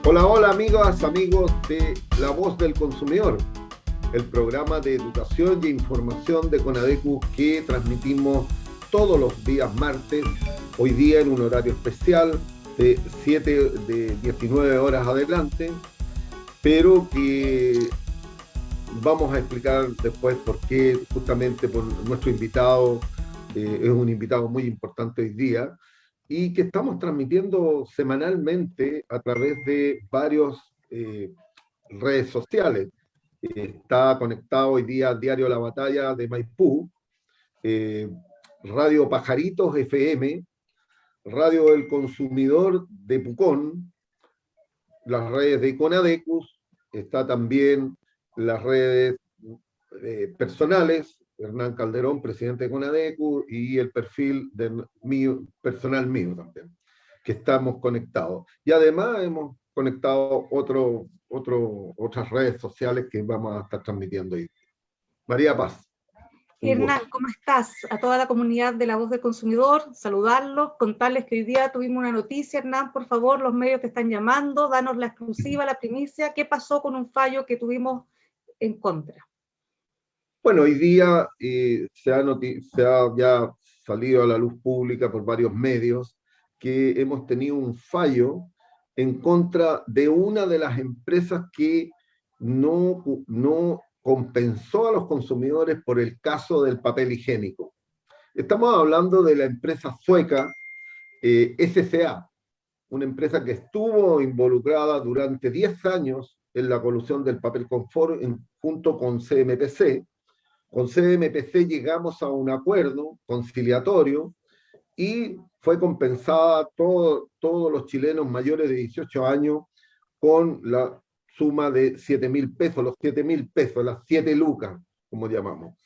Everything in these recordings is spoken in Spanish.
Hola, hola amigas, amigos de La Voz del Consumidor, el programa de educación y información de CONADECU que transmitimos todos los días martes, hoy día en un horario especial de 19 horas adelante, pero que vamos a explicar después por qué, justamente por nuestro invitado, es un invitado muy importante hoy día, y que estamos transmitiendo semanalmente a través de varios redes sociales. Está conectado hoy día al diario La Batalla de Maipú, eh, Radio Pajaritos FM, Radio El Consumidor de Pucón, las redes de Conadecus, está también las redes personales, Hernán Calderón, presidente de Conadecu, y el perfil personal mío también, que estamos conectados. Y además hemos conectado otras redes sociales que vamos a estar transmitiendo hoy. María Paz, un Hernán, gusto. ¿cómo estás? A toda la comunidad de La Voz del Consumidor, saludarlos, contarles que hoy día tuvimos una noticia. Hernán, por favor, los medios te están llamando, danos la exclusiva, la primicia. ¿Qué pasó con un fallo que tuvimos en contra? Bueno, hoy día se ha ya salido a la luz pública por varios medios que hemos tenido un fallo en contra de una de las empresas que no compensó a los consumidores por el caso del papel higiénico. Estamos hablando de la empresa sueca SCA, una empresa que estuvo involucrada durante 10 años en la colusión del papel confort junto con CMPC. Con CMPC llegamos a un acuerdo conciliatorio y fue compensada todos los chilenos mayores de 18 años con la suma de 7.000 pesos, los 7.000 pesos, las 7 lucas, como llamamos.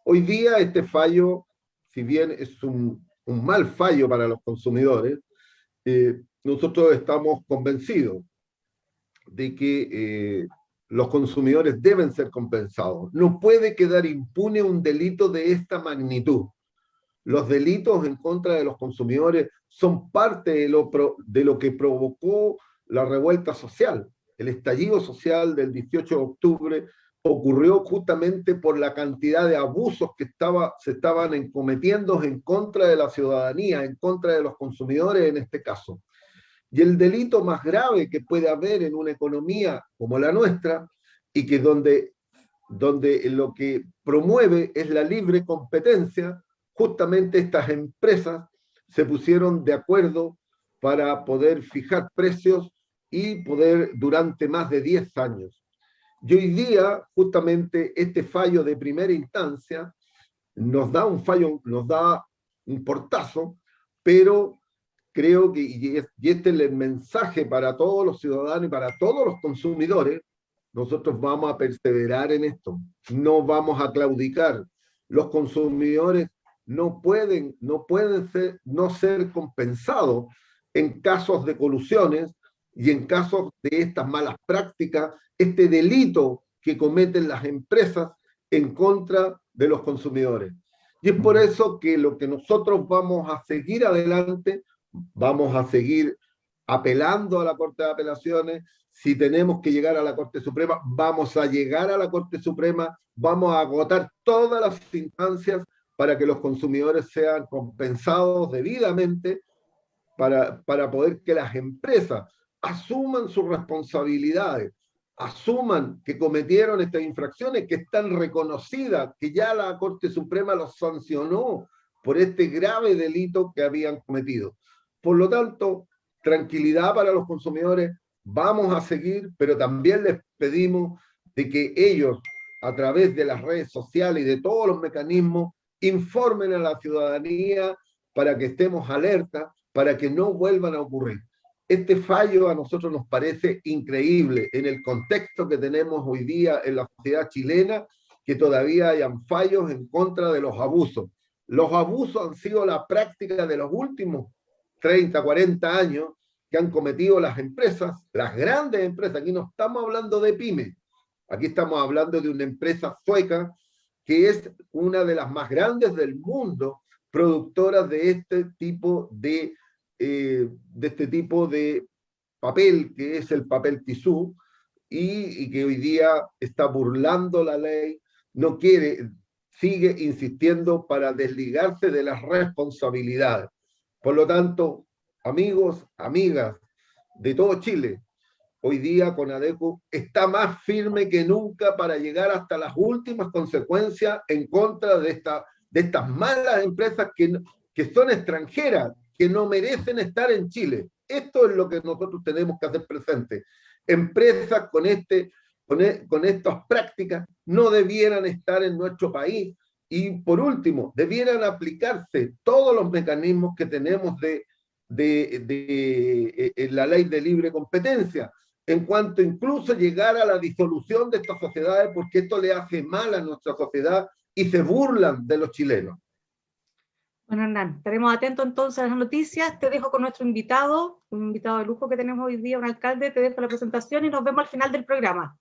Hoy día este fallo, si bien es un mal fallo para los consumidores, nosotros estamos convencidos de que los consumidores deben ser compensados. No puede quedar impune un delito de esta magnitud. Los delitos en contra de los consumidores son parte de lo que provocó la revuelta social. El estallido social del 18 de octubre ocurrió justamente por la cantidad de abusos que se estaban cometiendo en contra de la ciudadanía, en contra de los consumidores en este caso. Y el delito más grave que puede haber en una economía como la nuestra, y que donde lo que promueve es la libre competencia, justamente estas empresas se pusieron de acuerdo para poder fijar precios y poder durante más de 10 años. Y hoy día, justamente, este fallo de primera instancia nos da un portazo, pero creo que, y este es el mensaje para todos los ciudadanos y para todos los consumidores, nosotros vamos a perseverar en esto, no vamos a claudicar. Los consumidores no ser compensados en casos de colusiones y en casos de estas malas prácticas, este delito que cometen las empresas en contra de los consumidores. Y es por eso que lo que nosotros vamos a seguir adelante, vamos a seguir apelando a la Corte de Apelaciones. Si tenemos que llegar a la Corte Suprema, vamos a llegar a la Corte Suprema, vamos a agotar todas las instancias para que los consumidores sean compensados debidamente, para poder que las empresas asuman sus responsabilidades, asuman que cometieron estas infracciones, que están reconocidas, que ya la Corte Suprema los sancionó por este grave delito que habían cometido. Por lo tanto, tranquilidad para los consumidores, vamos a seguir, pero también les pedimos de que ellos, a través de las redes sociales y de todos los mecanismos, informen a la ciudadanía para que estemos alerta, para que no vuelvan a ocurrir. Este fallo a nosotros nos parece increíble en el contexto que tenemos hoy día en la sociedad chilena, que todavía hayan fallos en contra de los abusos. Los abusos han sido la práctica de los últimos 30, 40 años que han cometido las empresas, las grandes empresas. Aquí no estamos hablando de pymes, aquí estamos hablando de una empresa sueca que es una de las más grandes del mundo, productoras de este tipo de papel que es el papel tisú y que hoy día está burlando la ley, no quiere, sigue insistiendo para desligarse de las responsabilidades. Por lo tanto, amigos, amigas de todo Chile, hoy día CONADECO está más firme que nunca para llegar hasta las últimas consecuencias en contra de estas malas empresas que son extranjeras, que no merecen estar en Chile. Esto es lo que nosotros tenemos que hacer presente. Empresas con estas prácticas no debieran estar en nuestro país. Y por último, debieran aplicarse todos los mecanismos que tenemos en la ley de libre competencia, en cuanto incluso llegar a la disolución de estas sociedades, porque esto le hace mal a nuestra sociedad y se burlan de los chilenos. Bueno, Hernán, estaremos atentos entonces a las noticias. Te dejo con nuestro invitado, un invitado de lujo que tenemos hoy día, un alcalde. Te dejo la presentación y nos vemos al final del programa.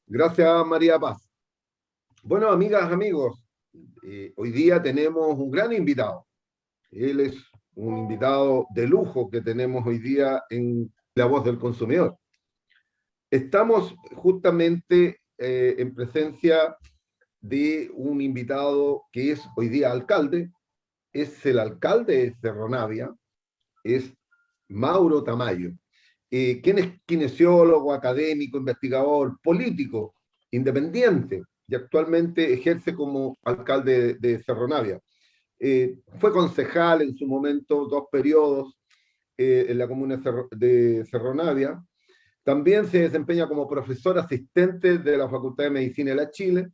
Gracias, María Paz. Bueno, amigas, amigos, hoy día tenemos un gran invitado. Él es un invitado de lujo que tenemos hoy día en La Voz del Consumidor. Estamos justamente en presencia de un invitado que es hoy día alcalde, es el alcalde de Cerro Navia, es Mauro Tamayo, quien es kinesiólogo, académico, investigador, político, independiente, y actualmente ejerce como alcalde de Cerro Navia. Fue concejal en su momento, 2 periodos en la comuna de Cerro Navia. También se desempeña como profesor asistente de la Facultad de Medicina de la Chile.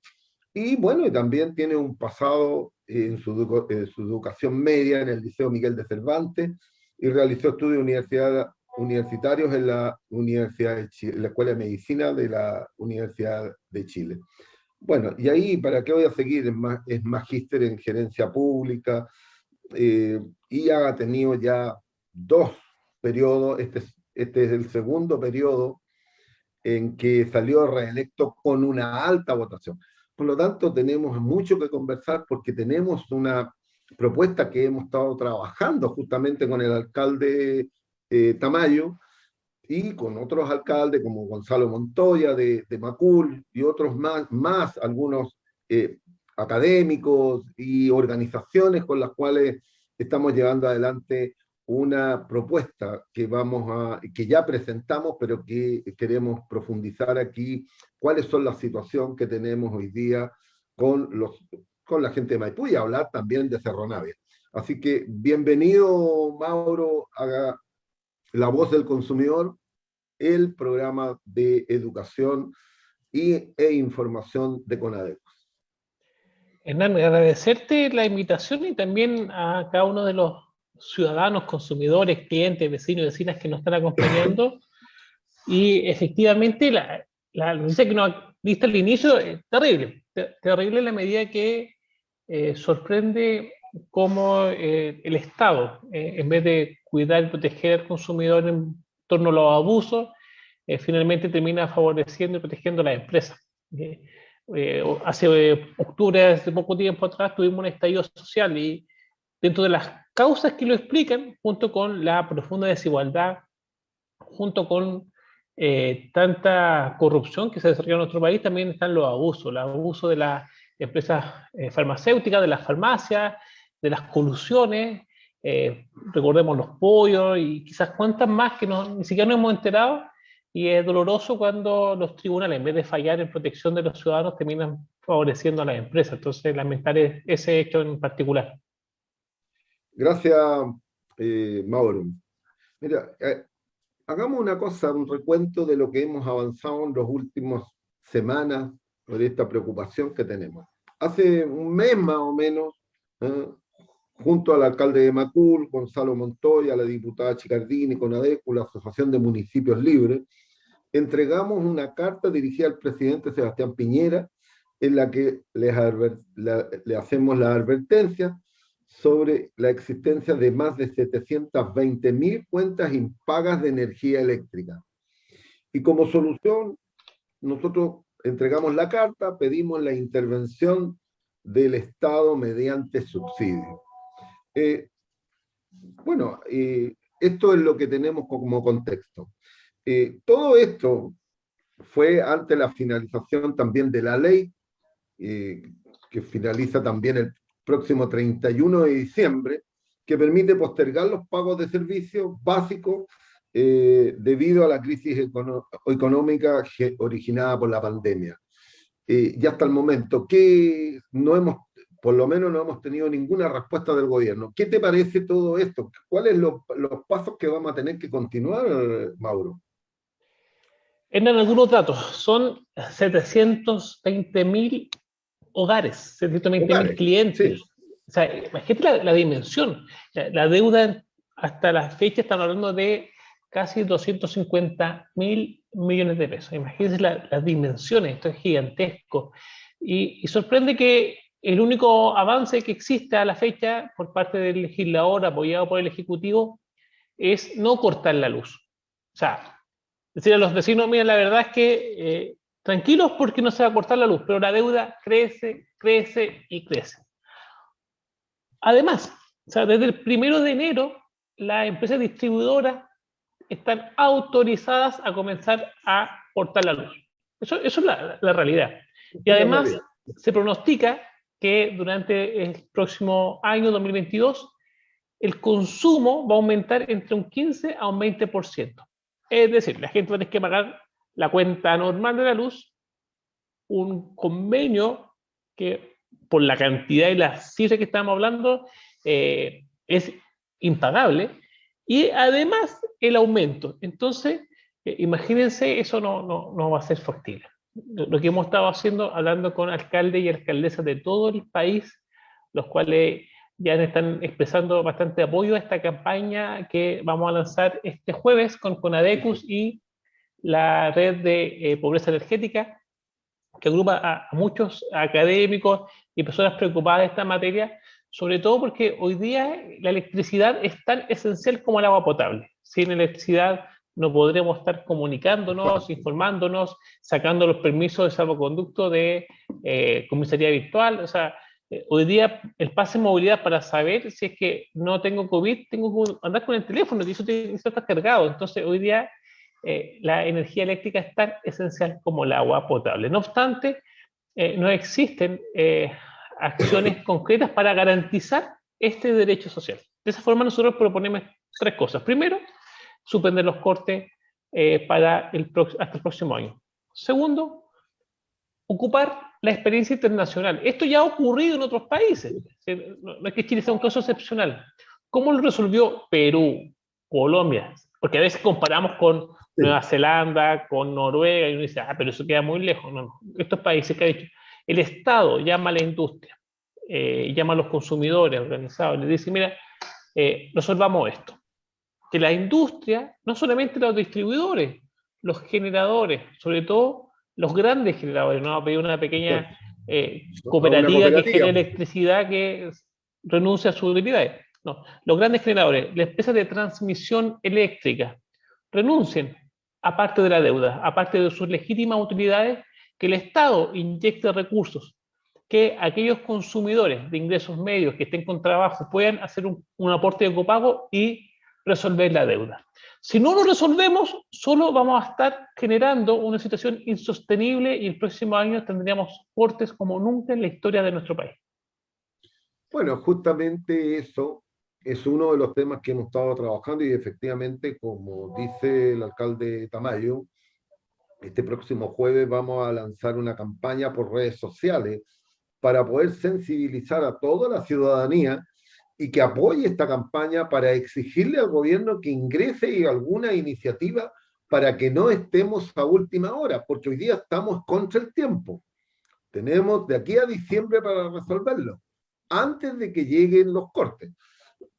Y bueno, y también tiene un pasado en su educación media en el Liceo Miguel de Cervantes y realizó estudios universitarios en la Universidad de Chile, en la Escuela de Medicina de la Universidad de Chile. Bueno, y ahí, ¿para qué voy a seguir? Es magíster en gerencia pública y ha tenido ya 2 periodos. Este es el segundo periodo en que salió reelecto con una alta votación. Por lo tanto, tenemos mucho que conversar porque tenemos una propuesta que hemos estado trabajando justamente con el alcalde Tamayo y con otros alcaldes como Gonzalo Montoya de Macul y otros más algunos académicos y organizaciones con las cuales estamos llevando adelante una propuesta que ya presentamos, pero que queremos profundizar aquí, cuáles son las situaciones que tenemos hoy día con la gente de Maipú y hablar también de Cerro Navia. Así que bienvenido, Mauro, a La Voz del Consumidor, el programa de educación e información de CONADECO. Hernán, agradecerte la invitación y también a cada uno de los ciudadanos, consumidores, clientes, vecinos y vecinas que nos están acompañando. Y efectivamente, la noticia que nos diste al inicio es terrible, terrible en la medida que sorprende cómo el Estado, en vez de cuidar y proteger al consumidor en torno a los abusos, finalmente termina favoreciendo y protegiendo a las empresas. Hace octubre, hace poco tiempo atrás, tuvimos un estallido social y dentro de las causas que lo explican, junto con la profunda desigualdad, junto con tanta corrupción que se desarrolla en nuestro país, también están los abusos de las empresas farmacéuticas, de las farmacias, de las colusiones, recordemos los pollos y quizás cuantas más que ni siquiera nos hemos enterado, y es doloroso cuando los tribunales, en vez de fallar en protección de los ciudadanos, terminan favoreciendo a las empresas. Entonces, lamentar ese hecho en particular. Gracias, Mauro. Mira, hagamos una cosa, un recuento de lo que hemos avanzado en las últimas semanas por esta preocupación que tenemos. Hace un mes más o menos, junto al alcalde de Macul, Gonzalo Montoya, la diputada Chicardini, CONADECO, la Asociación de Municipios Libres, entregamos una carta dirigida al presidente Sebastián Piñera, en la que le hacemos la advertencia sobre la existencia de más de 720.000 cuentas impagas de energía eléctrica. Y como solución, nosotros entregamos la carta, pedimos la intervención del Estado mediante subsidio. esto es lo que tenemos como contexto. Todo esto fue ante la finalización también de la ley, que finaliza también el próximo 31 de diciembre, que permite postergar los pagos de servicios básicos debido a la crisis económica originada por la pandemia. Y hasta el momento, que no hemos, por lo menos no hemos tenido ninguna respuesta del gobierno. ¿Qué te parece todo esto? ¿Cuáles son los pasos que vamos a tener que continuar, Mauro? Eran algunos datos, son 720.000 hogares, 720.000 clientes. Sí. O sea, imagínate la dimensión. La deuda hasta la fecha están hablando de casi 250.000 millones de pesos. Imagínense las dimensiones, esto es gigantesco. Y sorprende que el único avance que existe a la fecha por parte del legislador apoyado por el Ejecutivo es no cortar la luz. O sea, decir a los vecinos, mira, la verdad es que tranquilos porque no se va a cortar la luz, pero la deuda crece, crece y crece. Además, o sea, desde el 1 de enero, las empresas distribuidoras están autorizadas a comenzar a cortar la luz. Eso es la realidad. Y además, se pronostica que durante el próximo año 2022, el consumo va a aumentar entre un 15 a un 20%. Es decir, la gente va a tener que pagar la cuenta normal de la luz, un convenio que por la cantidad y las cifras que estamos hablando es impagable, y además el aumento. Entonces, imagínense, eso no va a ser factible. Lo que hemos estado haciendo, hablando con alcaldes y alcaldesas de todo el país, los cuales ya están expresando bastante apoyo a esta campaña que vamos a lanzar este jueves con Conadecus y la red de pobreza energética, que agrupa a muchos académicos y personas preocupadas de esta materia, sobre todo porque hoy día la electricidad es tan esencial como el agua potable. Sin electricidad no podremos estar comunicándonos, informándonos, sacando los permisos de salvoconducto de comisaría virtual. O sea, hoy día el pase de movilidad, para saber si es que no tengo COVID, tengo que andar con el teléfono y eso está cargado. Entonces hoy día la energía eléctrica es tan esencial como el agua potable. No obstante, no existen acciones concretas para garantizar este derecho social. De esa forma nosotros proponemos 3 cosas. Primero, suspender los cortes hasta el próximo año. Segundo, ocupar la experiencia internacional. Esto ya ha ocurrido en otros países. No es que Chile sea un caso excepcional. ¿Cómo lo resolvió Perú, Colombia? Porque a veces comparamos con Nueva Zelanda, con Noruega, y uno dice, pero eso queda muy lejos. No. Estos países que ha dicho, el Estado llama a la industria, llama a los consumidores organizados, les dice, mira, resolvamos esto. Que la industria, no solamente los distribuidores, los generadores, sobre todo los grandes generadores, no va a pedir una pequeña cooperativa que genere electricidad que renuncia a sus utilidades. No, los grandes generadores, las empresas de transmisión eléctrica, renuncien a parte de la deuda, a parte de sus legítimas utilidades, que el Estado inyecte recursos, que aquellos consumidores de ingresos medios que estén con trabajo puedan hacer un aporte de copago y resolver la deuda. Si no lo resolvemos, solo vamos a estar generando una situación insostenible y el próximo año tendríamos cortes como nunca en la historia de nuestro país. Bueno, justamente eso es uno de los temas que hemos estado trabajando y efectivamente, como dice el alcalde Tamayo, este próximo jueves vamos a lanzar una campaña por redes sociales para poder sensibilizar a toda la ciudadanía y que apoye esta campaña para exigirle al gobierno que ingrese alguna iniciativa para que no estemos a última hora, porque hoy día estamos contra el tiempo. Tenemos de aquí a diciembre para resolverlo, antes de que lleguen los cortes.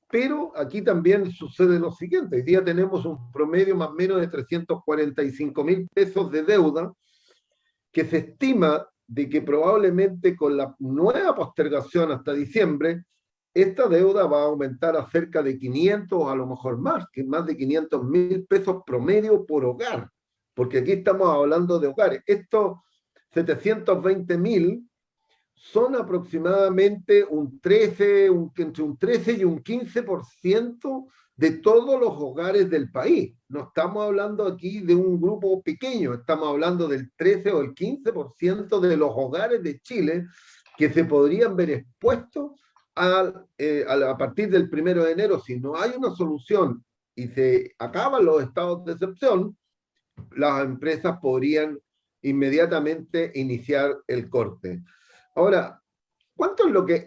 Pero aquí también sucede lo siguiente, hoy día tenemos un promedio más o menos de 345.000 pesos de deuda, que se estima de que probablemente con la nueva postergación hasta diciembre, esta deuda va a aumentar a cerca de 500 o a lo mejor más, que más de 500.000 pesos promedio por hogar, porque aquí estamos hablando de hogares. Estos 720.000 son aproximadamente entre un 13 y un 15% de todos los hogares del país. No estamos hablando aquí de un grupo pequeño, estamos hablando del 13 o el 15% de los hogares de Chile que se podrían ver expuestos a partir del 1 de enero. Si no hay una solución y se acaban los estados de excepción, las empresas podrían inmediatamente iniciar el corte. Ahora, ¿cuánto es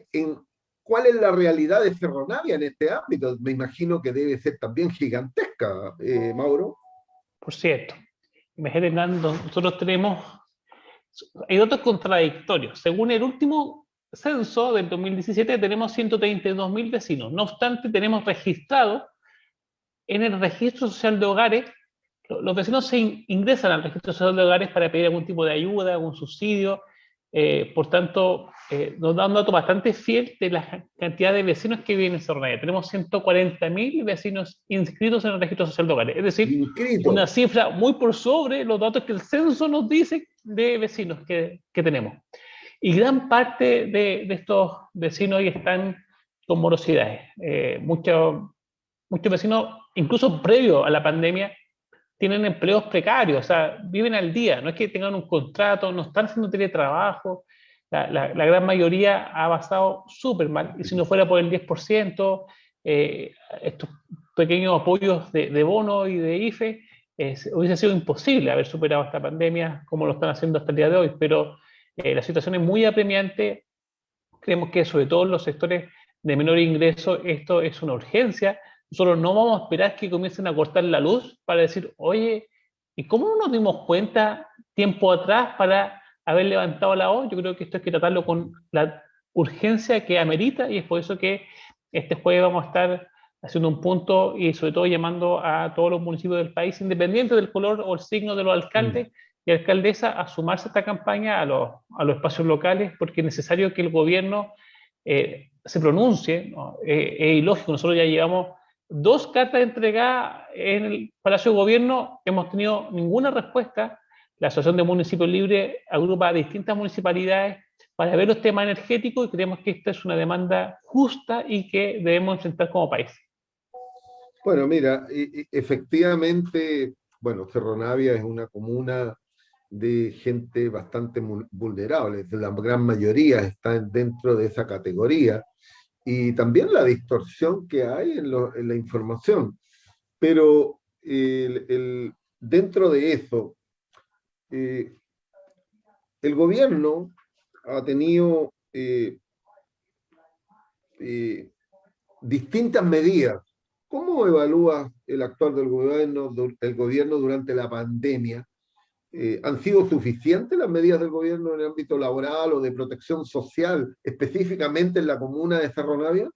cuál es la realidad de Ferronavia en este ámbito? Me imagino que debe ser también gigantesca, Mauro. Por cierto, imagínate, nosotros hay datos contradictorios. Según el último censo del 2017, tenemos 132.000 vecinos. No obstante, tenemos registrado en el registro social de hogares, los vecinos se ingresan al registro social de hogares para pedir algún tipo de ayuda, algún subsidio. Por tanto, nos da un dato bastante fiel de la cantidad de vecinos que viven en Cerro. Tenemos 140.000 vecinos inscritos en el registro social de hogares, es decir, una cifra muy por sobre los datos que el censo nos dice de vecinos que tenemos. Y gran parte de estos vecinos hoy están con morosidades. Muchos vecinos, incluso previo a la pandemia, tienen empleos precarios, o sea, viven al día, no es que tengan un contrato, no están haciendo teletrabajo, la gran mayoría ha pasado súper mal, y si no fuera por el 10%, estos pequeños apoyos de bono y de IFE, hubiese sido imposible haber superado esta pandemia como lo están haciendo hasta el día de hoy, pero la situación es muy apremiante. Creemos que sobre todo en los sectores de menor ingreso esto es una urgencia. Nosotros no vamos a esperar que comiencen a cortar la luz para decir, oye, ¿y cómo no nos dimos cuenta tiempo atrás para haber levantado la voz? Yo creo que esto hay que tratarlo con la urgencia que amerita, y es por eso que este jueves vamos a estar haciendo un punto y sobre todo llamando a todos los municipios del país, independiente del color o el signo de los alcaldes y alcaldesas, a sumarse a esta campaña a los espacios locales, porque es necesario que el gobierno se pronuncie, ¿no? Es ilógico, nosotros ya llevamos 2 cartas entregadas en el Palacio de Gobierno, hemos tenido ninguna respuesta. La Asociación de Municipios Libres agrupa a distintas municipalidades para ver los temas energéticos, y creemos que esta es una demanda justa y que debemos enfrentar como país. Bueno, mira, efectivamente, bueno, Ferronavia es una comuna de gente bastante vulnerable, la gran mayoría está dentro de esa categoría, y también la distorsión que hay en la información. Pero dentro de eso, el gobierno ha tenido distintas medidas. ¿Cómo evalúa el actual el gobierno durante la pandemia? ¿Han sido suficientes las medidas del gobierno en el ámbito laboral o de protección social, específicamente en la comuna de Ferronavia?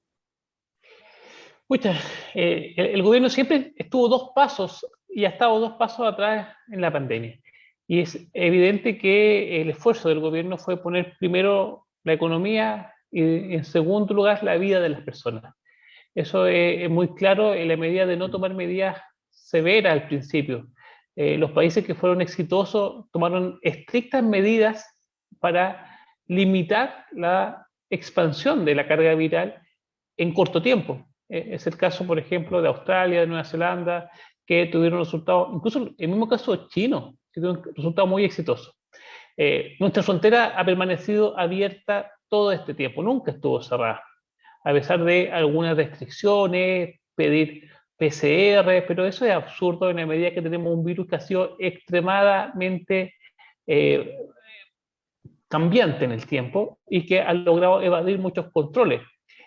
El gobierno siempre estuvo 2 pasos y ha estado 2 pasos atrás en la pandemia. Y es evidente que el esfuerzo del gobierno fue poner primero la economía y en segundo lugar la vida de las personas. Eso es muy claro en la medida de no tomar medidas severas al principio. Los países que fueron exitosos tomaron estrictas medidas para limitar la expansión de la carga viral en corto tiempo. Es el caso, por ejemplo, de Australia, de Nueva Zelanda, que tuvieron resultados, incluso el mismo caso chino, que tuvieron resultados muy exitosos. Nuestra frontera ha permanecido abierta todo este tiempo, nunca estuvo cerrada, a pesar de algunas restricciones, pedir PCR, pero eso es absurdo en la medida que tenemos un virus que ha sido extremadamente cambiante en el tiempo y que ha logrado evadir muchos controles.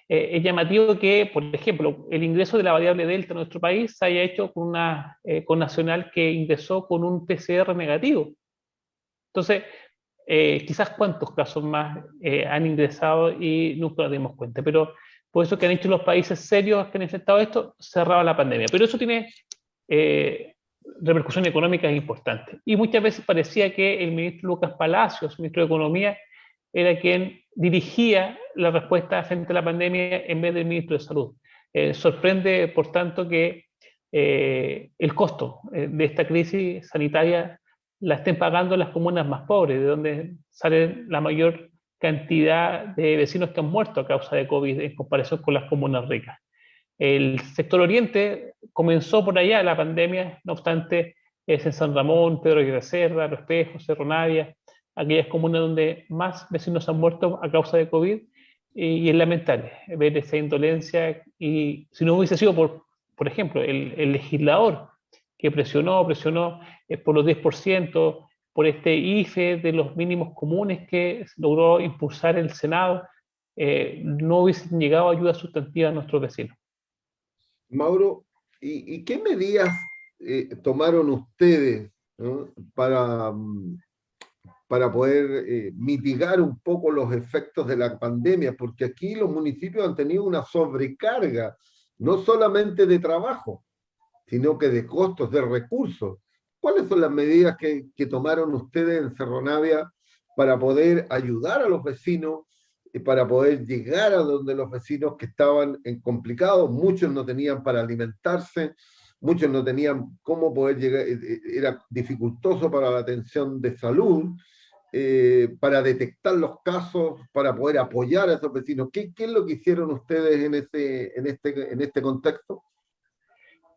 Es llamativo que, por ejemplo, el ingreso de la variable Delta en nuestro país se haya hecho con una connacional que ingresó con un PCR negativo. Entonces, quizás cuántos casos más han ingresado y nunca nos dimos cuenta, pero por eso que han hecho los países serios que han enfrentado esto, cerraba la pandemia. Pero eso tiene repercusiones económicas importantes. Y muchas veces parecía que el ministro Lucas Palacios, ministro de Economía, era quien dirigía la respuesta frente a la pandemia en vez del ministro de Salud. Sorprende, por tanto, que el costo de esta crisis sanitaria la estén pagando las comunas más pobres, de donde sale la mayor cantidad de vecinos que han muerto a causa de COVID en comparación con las comunas ricas. El sector oriente comenzó por allá la pandemia, no obstante, es en San Ramón, Pedro Aguirre Cerda, Los Espejos, Cerro Navia, aquellas comunas donde más vecinos han muerto a causa de COVID, y es lamentable ver esa indolencia. Y si no hubiese sido por ejemplo, el legislador que presionó por los 10%, por este IFE de los mínimos comunes que logró impulsar el Senado, no hubiesen llegado ayudas sustantivas a nuestros vecinos. Mauro, ¿y qué medidas tomaron ustedes, ¿no? para poder mitigar un poco los efectos de la pandemia? Porque aquí los municipios han tenido una sobrecarga, no solamente de trabajo, sino que de costos, de recursos. ¿Cuáles son las medidas que tomaron ustedes en Cerro Navia para poder ayudar a los vecinos y para poder llegar a donde los vecinos que estaban en complicados? Muchos no tenían para alimentarse, muchos no tenían cómo poder llegar, era dificultoso para la atención de salud, para detectar los casos, para poder apoyar a esos vecinos. ¿Qué es lo que hicieron ustedes en este contexto?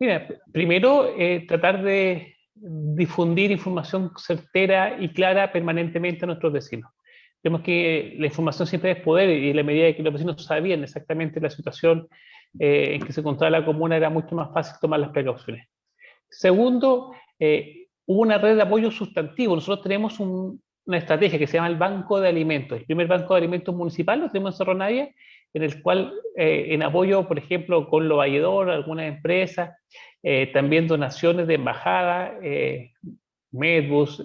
Mira, primero tratar de difundir información certera y clara permanentemente a nuestros vecinos. Vemos que la información siempre es poder, y en la medida de que los vecinos sabían exactamente la situación en que se encontraba la comuna, era mucho más fácil tomar las precauciones. Segundo, hubo una red de apoyo sustantivo. Nosotros tenemos una estrategia que se llama el Banco de Alimentos. El primer Banco de Alimentos municipal lo tenemos en Cerro Navia, en el cual, en apoyo, por ejemplo, con Lo Valledor, algunas empresas, también donaciones de embajada, Medbus,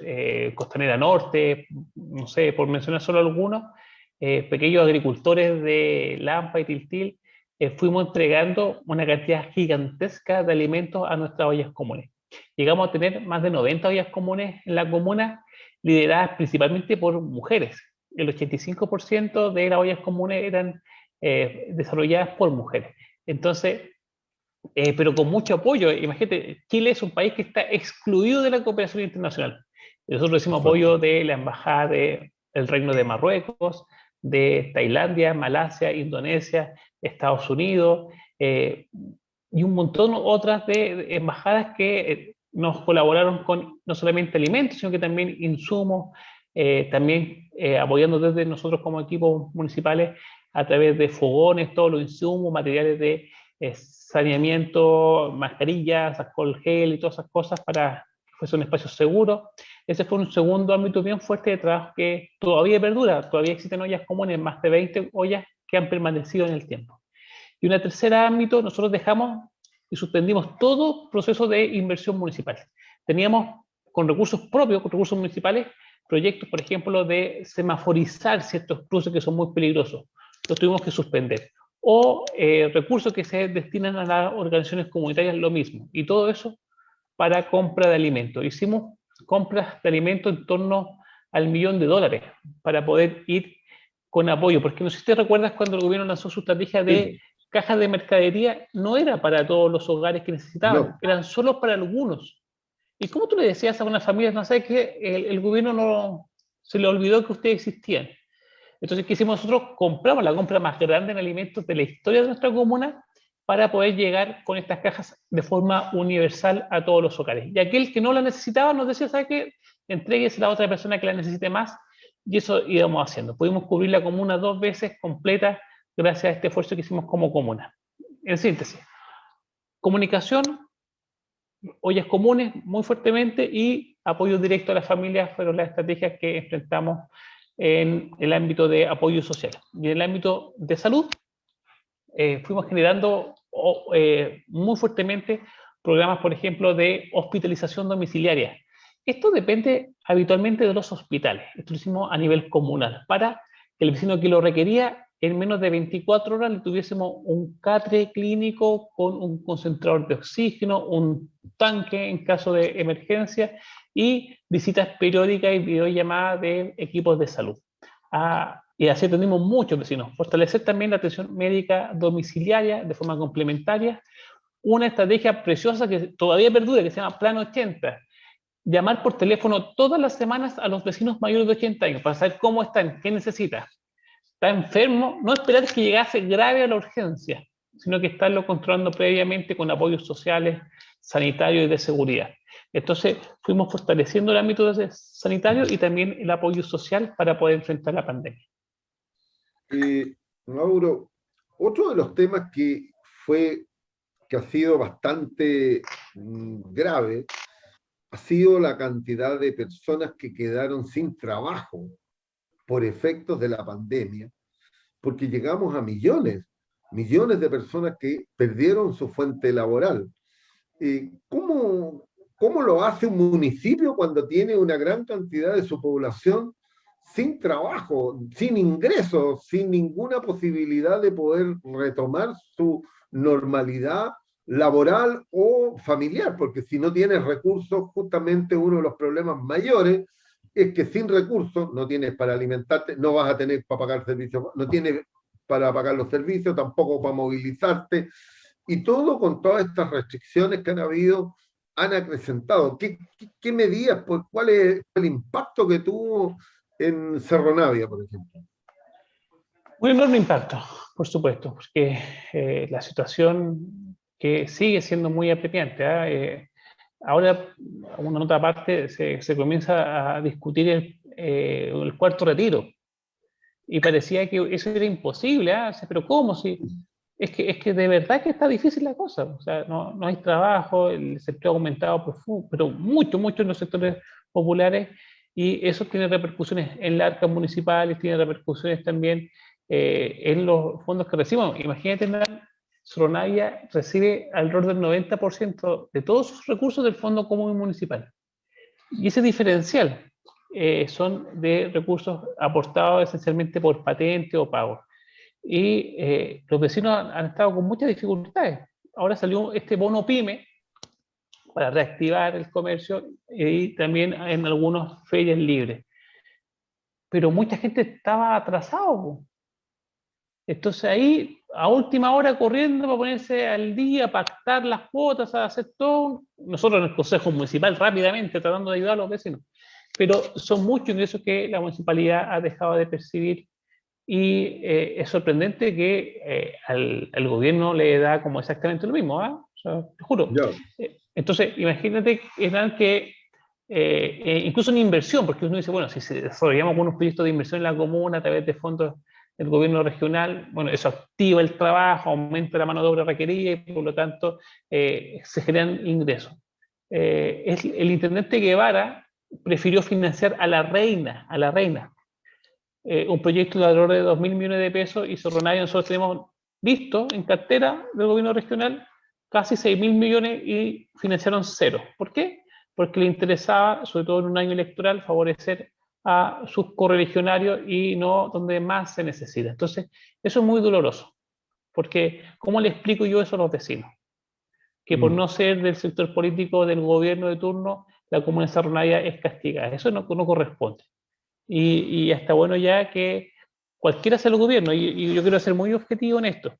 Costanera Norte, no sé, por mencionar solo algunos, pequeños agricultores de Lampa y Tiltil, fuimos entregando una cantidad gigantesca de alimentos a nuestras ollas comunes. Llegamos a tener más de 90 ollas comunes en la comuna, lideradas principalmente por mujeres. El 85% de las ollas comunes eran desarrolladas por mujeres. Entonces, pero con mucho apoyo. Imagínate, Chile es un país que está excluido de la cooperación internacional. Nosotros recibimos apoyo de la Embajada del Reino de Marruecos, de Tailandia, Malasia, Indonesia, Estados Unidos, y un montón otras de embajadas que nos colaboraron con no solamente alimentos, sino que también insumos, también apoyando desde nosotros como equipos municipales a través de fogones, todos los insumos, materiales de saneamiento, mascarillas, alcohol gel y todas esas cosas para que fuese un espacio seguro. Ese fue un segundo ámbito bien fuerte de trabajo que todavía perdura. Todavía existen ollas comunes, más de 20 ollas que han permanecido en el tiempo. Y un tercer ámbito, nosotros dejamos y suspendimos todo proceso de inversión municipal. Teníamos con recursos propios, con recursos municipales, proyectos, por ejemplo, de semaforizar ciertos cruces que son muy peligrosos. Los tuvimos que suspender. O recursos que se destinan a las organizaciones comunitarias, lo mismo. Y todo eso para compra de alimentos. Hicimos compras de alimentos en torno al $1.000.000 para poder ir con apoyo. Porque no sé si te recuerdas cuando el gobierno lanzó su estrategia de cajas de mercadería, no era para todos los hogares que necesitaban, no, eran solo para algunos. ¿Y cómo tú le decías a una familia, no sé, que el gobierno no se le olvidó que ustedes existían? Entonces, ¿qué hicimos nosotros? Compramos la compra más grande en alimentos de la historia de nuestra comuna para poder llegar con estas cajas de forma universal a todos los hogares. Y aquel que no la necesitaba nos decía, ¿sabe qué? Entréguese a la otra persona que la necesite más, y eso íbamos haciendo. Pudimos cubrir la comuna 2 veces completa gracias a este esfuerzo que hicimos como comuna. En síntesis, comunicación, ollas comunes muy fuertemente, y apoyo directo a las familias fueron las estrategias que enfrentamos en el ámbito de apoyo social. Y en el ámbito de salud, fuimos generando muy fuertemente programas, por ejemplo, de hospitalización domiciliaria. Esto depende habitualmente de los hospitales. Esto lo hicimos a nivel comunal, para que el vecino que lo requería, en menos de 24 horas le tuviésemos un catre clínico con un concentrador de oxígeno, un tanque en caso de emergencia, y visitas periódicas y videollamadas de equipos de salud. Y así atendimos muchos vecinos. Fortalecer también la atención médica domiciliaria de forma complementaria. Una estrategia preciosa que todavía perdura, que se llama Plan 80. Llamar por teléfono todas las semanas a los vecinos mayores de 80 años para saber cómo están, qué necesitan. está enfermo, no esperar que llegase grave a la urgencia, sino que estarlo controlando previamente con apoyos sociales, sanitarios y de seguridad. Entonces, fuimos fortaleciendo el ámbito sanitario y también el apoyo social para poder enfrentar la pandemia. Mauro, otro de los temas que ha sido bastante grave ha sido la cantidad de personas que quedaron sin trabajo por efectos de la pandemia, porque llegamos a millones de personas que perdieron su fuente laboral. ¿Cómo lo hace un municipio cuando tiene una gran cantidad de su población sin trabajo, sin ingresos, sin ninguna posibilidad de poder retomar su normalidad laboral o familiar? Porque si no tienes recursos, justamente uno de los problemas mayores es que sin recursos no tienes para alimentarte, no vas a tener para pagar servicios, no tienes para pagar los servicios, tampoco para movilizarte, y todo con todas estas restricciones que han habido han acrecentado. ¿Qué medidas, pues, cuál es el impacto que tuvo en Cerro Navia, por ejemplo? Un enorme impacto, por supuesto, porque la situación que sigue siendo muy apremiante. Ahora, una nota aparte, se comienza a discutir el cuarto retiro, y parecía que eso era imposible, pero ¿cómo? Si es que de verdad que está difícil la cosa, o sea, no hay trabajo, el sector ha aumentado, pero mucho en los sectores populares, y eso tiene repercusiones en las arcas municipales, tiene repercusiones también en los fondos que recibimos. Imagínate, Cerro Navia recibe alrededor del 90% de todos sus recursos del Fondo Común Municipal, y ese diferencial son de recursos aportados esencialmente por patente o pago. Y los vecinos han estado con muchas dificultades. Ahora salió este bono PYME para reactivar el comercio y también en algunas ferias libres. Pero mucha gente estaba atrasado. Entonces ahí, a última hora, corriendo para ponerse al día, pactar las cuotas, a hacer todo. Nosotros en el Consejo Municipal rápidamente tratando de ayudar a los vecinos. Pero son muchos ingresos que la municipalidad ha dejado de percibir, y es sorprendente que al gobierno le da como exactamente lo mismo, o sea, te juro. Entonces, imagínate, Hernán, que incluso en inversión, porque uno dice, bueno, si desarrollamos algunos proyectos de inversión en la comuna a través de fondos del gobierno regional, bueno, eso activa el trabajo, aumenta la mano de obra requerida y por lo tanto se generan ingresos. El intendente Guevara prefirió financiar a la reina, un proyecto de alrededor de 2.000 millones de pesos, y Cerro Navia nosotros tenemos visto en cartera del gobierno regional casi 6.000 millones y financiaron cero. ¿Por qué? Porque le interesaba, sobre todo en un año electoral, favorecer a sus correligionarios y no donde más se necesita. Entonces, eso es muy doloroso, porque ¿cómo le explico yo eso a los vecinos? Que por no ser del sector político del gobierno de turno, la comuna de Cerro Navia es castigada. Eso no corresponde. Y está bueno ya que cualquiera sea el gobierno, y yo quiero ser muy objetivo en esto,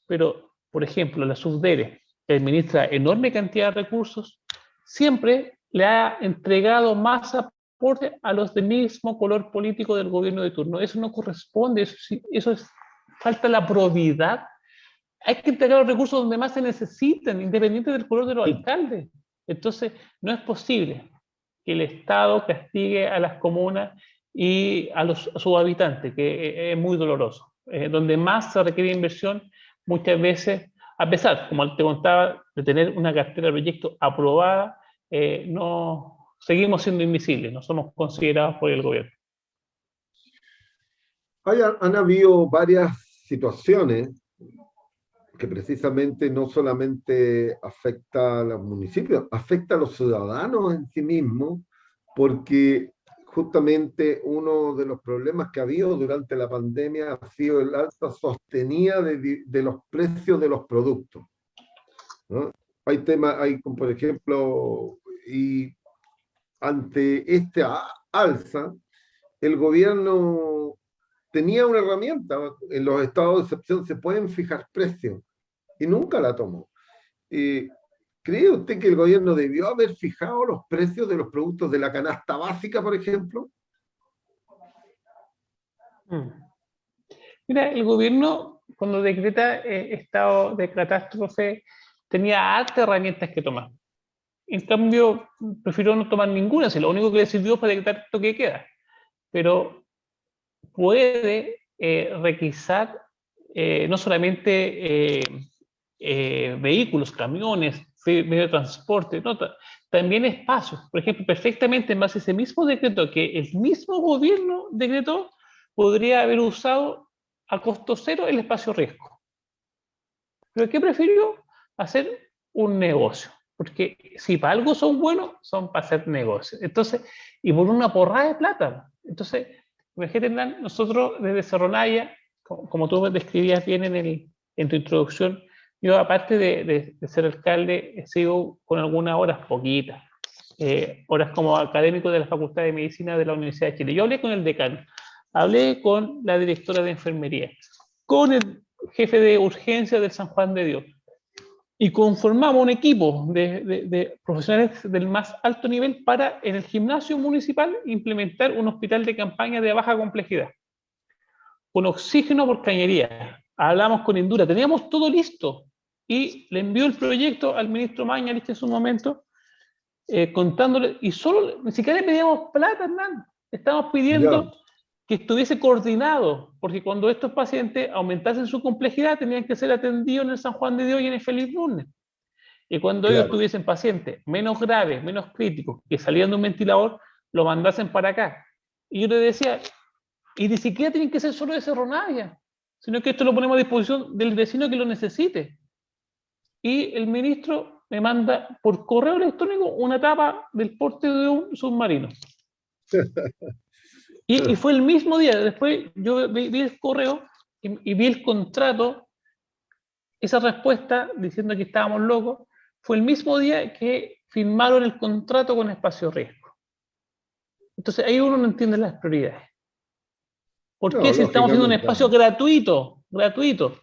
pero, por ejemplo, la Subdere, que administra enorme cantidad de recursos, siempre le ha entregado más aporte a los del mismo color político del gobierno de turno. Eso no corresponde, eso es falta la probidad. Hay que entregar los recursos donde más se necesitan, independiente del color de los alcaldes. Entonces, no es posible que el Estado castigue a las comunas y a sus habitantes, que es muy doloroso. Donde más se requiere inversión, muchas veces, a pesar, como te contaba, de tener una cartera de proyectos aprobada, no seguimos siendo invisibles, no somos considerados por el gobierno. Han habido varias situaciones que precisamente no solamente afecta a los municipios, afecta a los ciudadanos en sí mismos, porque justamente uno de los problemas que ha habido durante la pandemia ha sido el alza sostenida de los precios de los productos, ¿no? Hay temas, como por ejemplo, y ante esta alza, el gobierno tenía una herramienta. En los estados de excepción se pueden fijar precios y nunca la tomó. ¿Cree usted que el gobierno debió haber fijado los precios de los productos de la canasta básica, por ejemplo? Mira, el gobierno, cuando decreta estado de catástrofe, tenía hartas herramientas que tomar. En cambio, prefirió no tomar ninguna, si lo único que le sirvió fue decretar toque de queda. Pero puede requisar no solamente vehículos, camiones, medio de transporte, no, también espacios. Por ejemplo, perfectamente en base a ese mismo decreto que el mismo gobierno decretó, podría haber usado a costo cero el espacio riesgo. ¿Pero qué prefirió? Hacer un negocio. Porque si para algo son buenos, son para hacer negocios. Entonces, y por una porrada de plata. Entonces, imagínate, nosotros desde Cerro Navia, como tú me describías bien en tu introducción, yo aparte de ser alcalde, sigo con algunas horas poquitas, horas como académico de la Facultad de Medicina de la Universidad de Chile. Yo hablé con el decano, hablé con la directora de enfermería, con el jefe de urgencia del San Juan de Dios, y conformamos un equipo de profesionales del más alto nivel para en el gimnasio municipal implementar un hospital de campaña de baja complejidad, con oxígeno por cañería. Hablamos con Indura, teníamos todo listo, y le envió el proyecto al ministro Mañalich en su momento, contándole, y solo, ni siquiera le pedíamos plata, Hernán, estamos pidiendo Ya, que estuviese coordinado, porque cuando estos pacientes aumentasen su complejidad, tenían que ser atendidos en el San Juan de Dios y en el Félix Bulnes. Y cuando ellos claro. tuviesen pacientes menos graves, menos críticos, que salían de un ventilador, lo mandasen para acá. Y yo le decía, y ni siquiera tienen que ser solo de Cerro Navia, sino que esto lo ponemos a disposición del vecino que lo necesite. Y el ministro me manda por correo electrónico una tapa del porte de un submarino. Y fue el mismo día, después yo vi el correo y vi el contrato, esa respuesta diciendo que estábamos locos, fue el mismo día que firmaron el contrato con Espacio Riesgo. Entonces ahí uno no entiende las prioridades. ¿Por qué No, si estamos haciendo un lógicamente. espacio gratuito,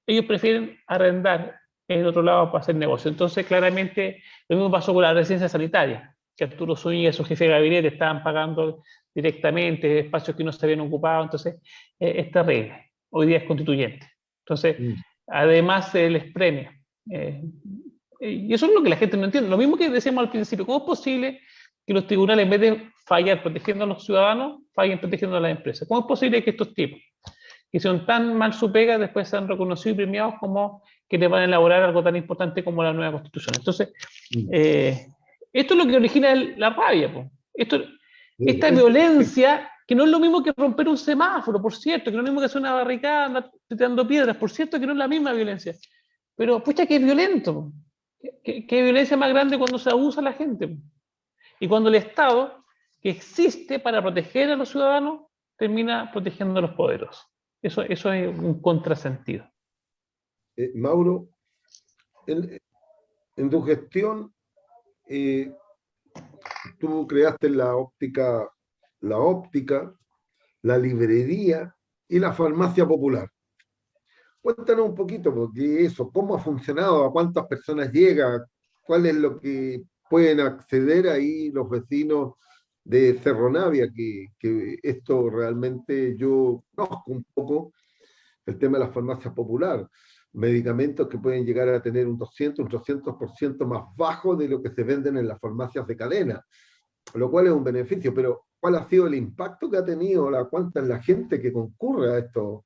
ellos prefieren arrendar en el otro lado para hacer negocio? Entonces claramente lo mismo pasó con la residencia sanitaria, que Arturo Zúñiga y su jefe de gabinete estaban pagando directamente espacios que no se habían ocupado. Entonces es terrible. Hoy día es constituyente. Entonces, Mm. además se les premia. Y eso es lo que la gente no entiende. Lo mismo que decíamos al principio, ¿cómo es posible que los tribunales, en vez de fallar protegiendo a los ciudadanos, fallen protegiendo a las empresas? ¿Cómo es posible que estos tipos, que hicieron tan mal su pega, después sean reconocidos y premiados como que te van a elaborar algo tan importante como la nueva Constitución? Entonces, Mm. esto es lo que origina la rabia. Esta Sí. violencia, que no es lo mismo que romper un semáforo, por cierto, que no es lo mismo que hacer una barricada, andar tirando piedras, por cierto, que no es la misma violencia. Pero, pucha, que es violento. ¿Qué violencia más grande cuando se abusa a la gente? Y cuando el Estado, que existe para proteger a los ciudadanos, termina protegiendo a los poderosos. Eso es un contrasentido. Mauro, en, en tu gestión, eh, tú creaste la óptica, la librería y la farmacia popular. Cuéntanos un poquito, porque eso, cómo ha funcionado, a cuántas personas llega, cuál es lo que pueden acceder ahí los vecinos de Cerro Navia, que esto realmente yo conozco un poco, el tema de la farmacia popular, medicamentos que pueden llegar a tener un 200, un 300% más bajo de lo que se venden en las farmacias de cadena, lo cual es un beneficio, pero ¿cuál ha sido el impacto que ha tenido, cuánta es la gente que concurre a estos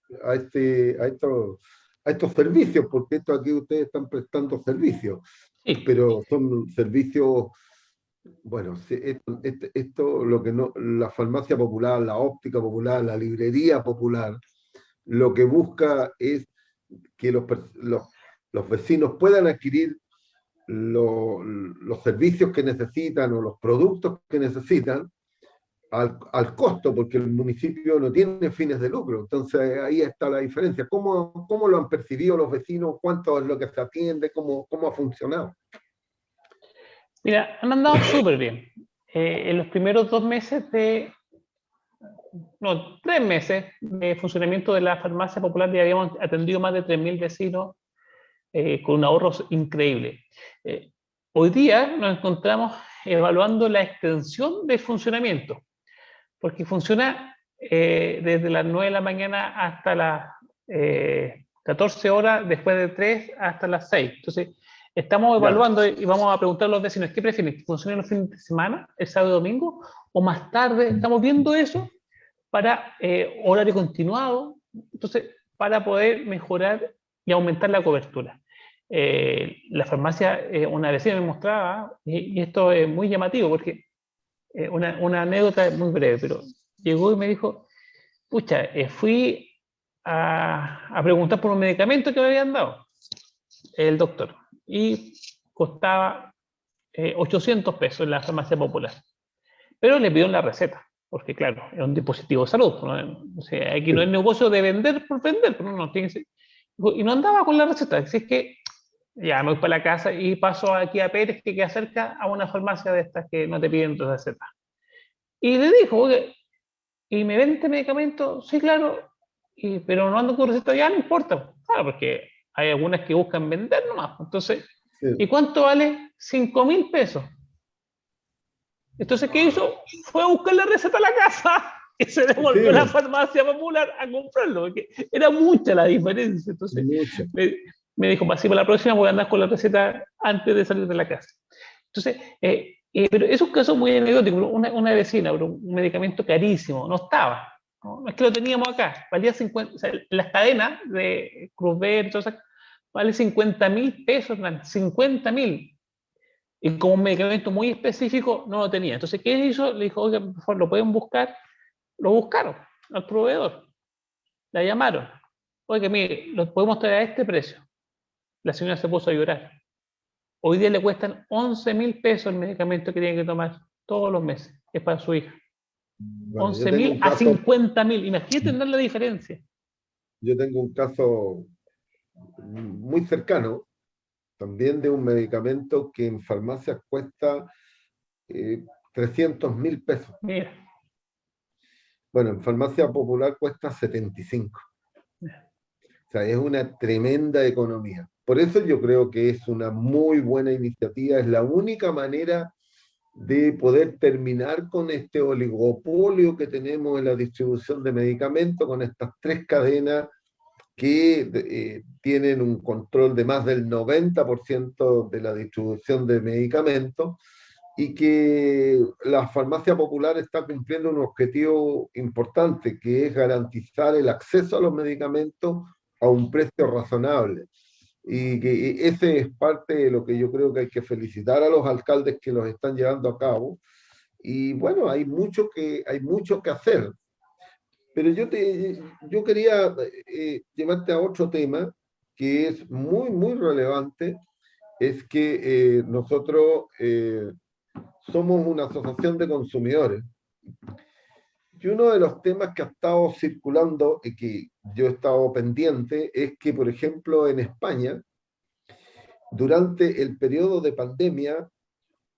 servicios? Porque esto aquí ustedes están prestando servicios, Sí. pero son servicios, bueno, esto lo que no, la farmacia popular, la óptica popular, la librería popular, lo que busca es que los vecinos puedan adquirir los servicios que necesitan o los productos que necesitan al costo, porque el municipio no tiene fines de lucro. Entonces ahí está la diferencia. ¿Cómo lo han percibido los vecinos? ¿Cuánto es lo que se atiende? ¿Cómo ha funcionado? Mira, han andado súper bien. En los primeros 2 meses no, 3 meses de funcionamiento de la farmacia popular ya habíamos atendido más de 3.000 vecinos con un ahorro increíble. Hoy día nos encontramos evaluando la extensión del funcionamiento, porque funciona desde las 9 de la mañana hasta las 14 horas, después de 3 hasta las 6. Entonces, estamos evaluando y vamos a preguntar a los vecinos, ¿qué prefieren? ¿Que funcione los fines de semana, el sábado y domingo, o más tarde? Estamos viendo eso para horario continuado, entonces, para poder mejorar y aumentar la cobertura. La farmacia, una vecina me mostraba, y esto es muy llamativo, porque una anécdota muy breve, pero llegó y me dijo, pucha, fui a preguntar por un medicamento que me habían dado el doctor, y costaba 800 pesos en la farmacia popular, pero le pidieron la receta, porque claro, es un dispositivo de salud, ¿no? O sea, aquí no es negocio de vender por vender, pero no tiene que ser. Y no andaba con la receta, así es que ya me voy para la casa y paso aquí a Pérez, que queda cerca, a una farmacia de estas que no te piden receta. Y le dijo, oye, ¿y me vende este medicamento? Sí, claro, pero no ando con receta, ya no importa. Claro, porque hay algunas que buscan vender nomás. Entonces, Sí. ¿y cuánto vale? 5.000 pesos. Entonces, ¿qué hizo? Fue a buscar la receta a la casa y se devolvió a la farmacia popular a comprarlo, porque era mucha la diferencia. Entonces, me dijo, así para la próxima voy a andar con la receta antes de salir de la casa. Entonces, pero es un caso muy anecdótico. Una vecina, un medicamento carísimo, no estaba. No es que lo teníamos acá, valía 50, o sea, las cadenas de Cruz Verde, vale 50.000 pesos, 50.000. Y como un medicamento muy específico no lo tenía. Entonces, ¿qué hizo? Le dijo, oiga, por favor, ¿lo pueden buscar? Lo buscaron al proveedor. La llamaron. Oiga, mire, lo podemos traer a este precio. La señora se puso a llorar. Hoy día le cuestan 11.000 pesos el medicamento que tiene que tomar todos los meses. Es para su hija. Bueno, 11.000 a 50.000. Imagínate tener la diferencia. Yo tengo un caso muy cercano, también de un medicamento que en farmacias cuesta 300.000 pesos. Mira. Bueno, en farmacia popular cuesta 75. O sea, es una tremenda economía. Por eso yo creo que es una muy buena iniciativa, es la única manera de poder terminar con este oligopolio que tenemos en la distribución de medicamentos, con estas tres cadenas que tienen un control de más del 90% de la distribución de medicamentos, y que la farmacia popular está cumpliendo un objetivo importante, que es garantizar el acceso a los medicamentos a un precio razonable. Y que ese es parte de lo que yo creo que hay que felicitar a los alcaldes que los están llevando a cabo. Y bueno, hay mucho que hacer. Pero yo quería llevarte a otro tema que es muy, muy relevante. Es que nosotros somos una asociación de consumidores. Y uno de los temas que ha estado circulando y que yo he estado pendiente es que, por ejemplo, en España, durante el periodo de pandemia,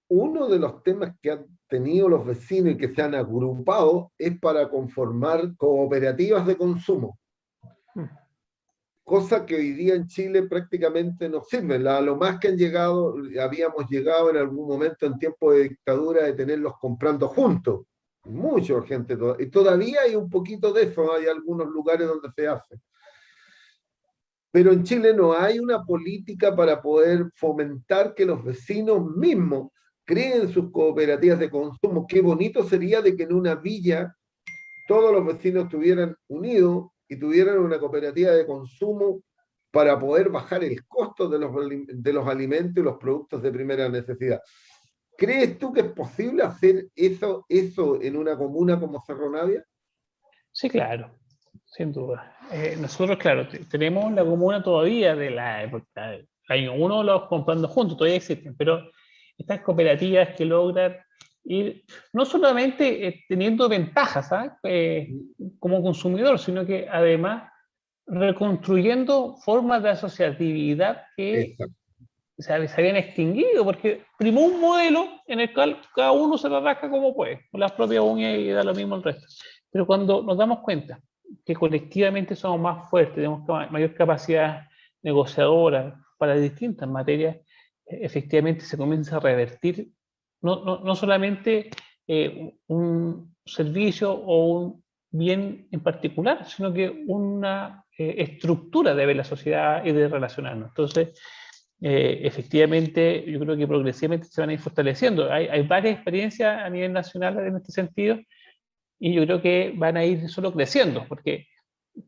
uno de los temas que han tenido los vecinos y que se han agrupado es para conformar cooperativas de consumo. Cosa que hoy día en Chile prácticamente no sirve. Lo más que habíamos llegado en algún momento en tiempo de dictadura de tenerlos comprando juntos. Mucha gente, y todavía hay un poquito de eso, hay algunos lugares donde se hace. Pero en Chile no hay una política para poder fomentar que los vecinos mismos creen sus cooperativas de consumo. Qué bonito sería de que en una villa todos los vecinos estuvieran unidos y tuvieran una cooperativa de consumo para poder bajar el costo de los alimentos y los productos de primera necesidad. ¿Crees tú que es posible hacer eso en una comuna como Cerro Navia? Sí, claro, sin duda. Nosotros, claro, tenemos la comuna todavía de la época del año 1, los comprando juntos, todavía existen, pero estas cooperativas que logran ir no solamente teniendo ventajas como consumidor, sino que además reconstruyendo formas de asociatividad que se habían extinguido, porque primó un modelo en el cual cada uno se la rasca como puede, con las propias uñas, y da lo mismo el resto. Pero cuando nos damos cuenta que colectivamente somos más fuertes, tenemos mayor capacidad negociadora para distintas materias, efectivamente se comienza a revertir no solamente un servicio o bien en particular, sino que una estructura de ver la sociedad y de relacionarnos. Entonces, efectivamente, yo creo que progresivamente se van a ir fortaleciendo. Hay varias experiencias a nivel nacional en este sentido, y yo creo que van a ir solo creciendo, porque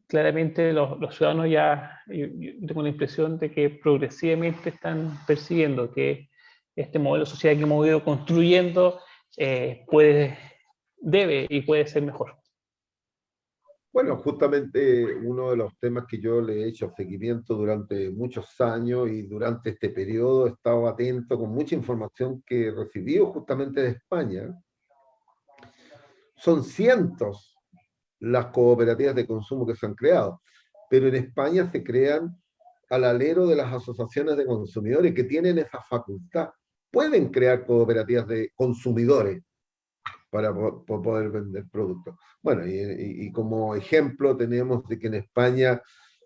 claramente los ciudadanos ya, yo tengo la impresión de que progresivamente están percibiendo que este modelo social que hemos ido construyendo debe y puede ser mejor. Bueno, justamente uno de los temas que yo le he hecho seguimiento durante muchos años y durante este periodo he estado atento con mucha información que he recibido justamente de España. Son cientos las cooperativas de consumo que se han creado, pero en España se crean al alero de las asociaciones de consumidores que tienen esa facultad. Pueden crear cooperativas de consumidores para poder vender productos. Bueno, y como ejemplo tenemos de que en España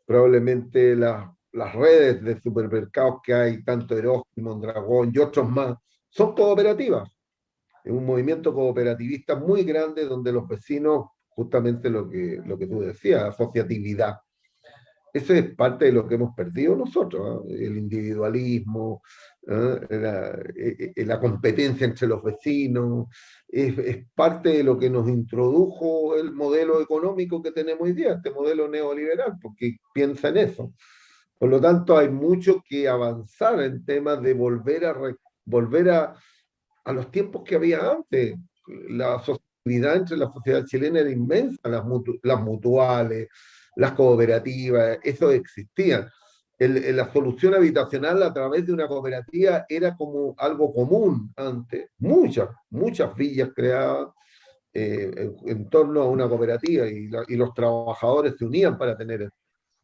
probablemente las redes de supermercados que hay, tanto Eroski, Mondragón y otros más, son cooperativas. Es un movimiento cooperativista muy grande donde los vecinos, justamente lo que tú decías, asociatividad. Eso es parte de lo que hemos perdido nosotros, ¿eh? El individualismo, la competencia entre los vecinos, es parte de lo que nos introdujo el modelo económico que tenemos hoy día, este modelo neoliberal, porque piensa en eso. Por lo tanto, hay mucho que avanzar en temas de volver a los tiempos que había antes. La sociabilidad entre la sociedad chilena era inmensa, las mutuales, las cooperativas, eso existían. La solución habitacional a través de una cooperativa era como algo común antes, muchas villas creadas en torno a una cooperativa y los trabajadores se unían para tener eso.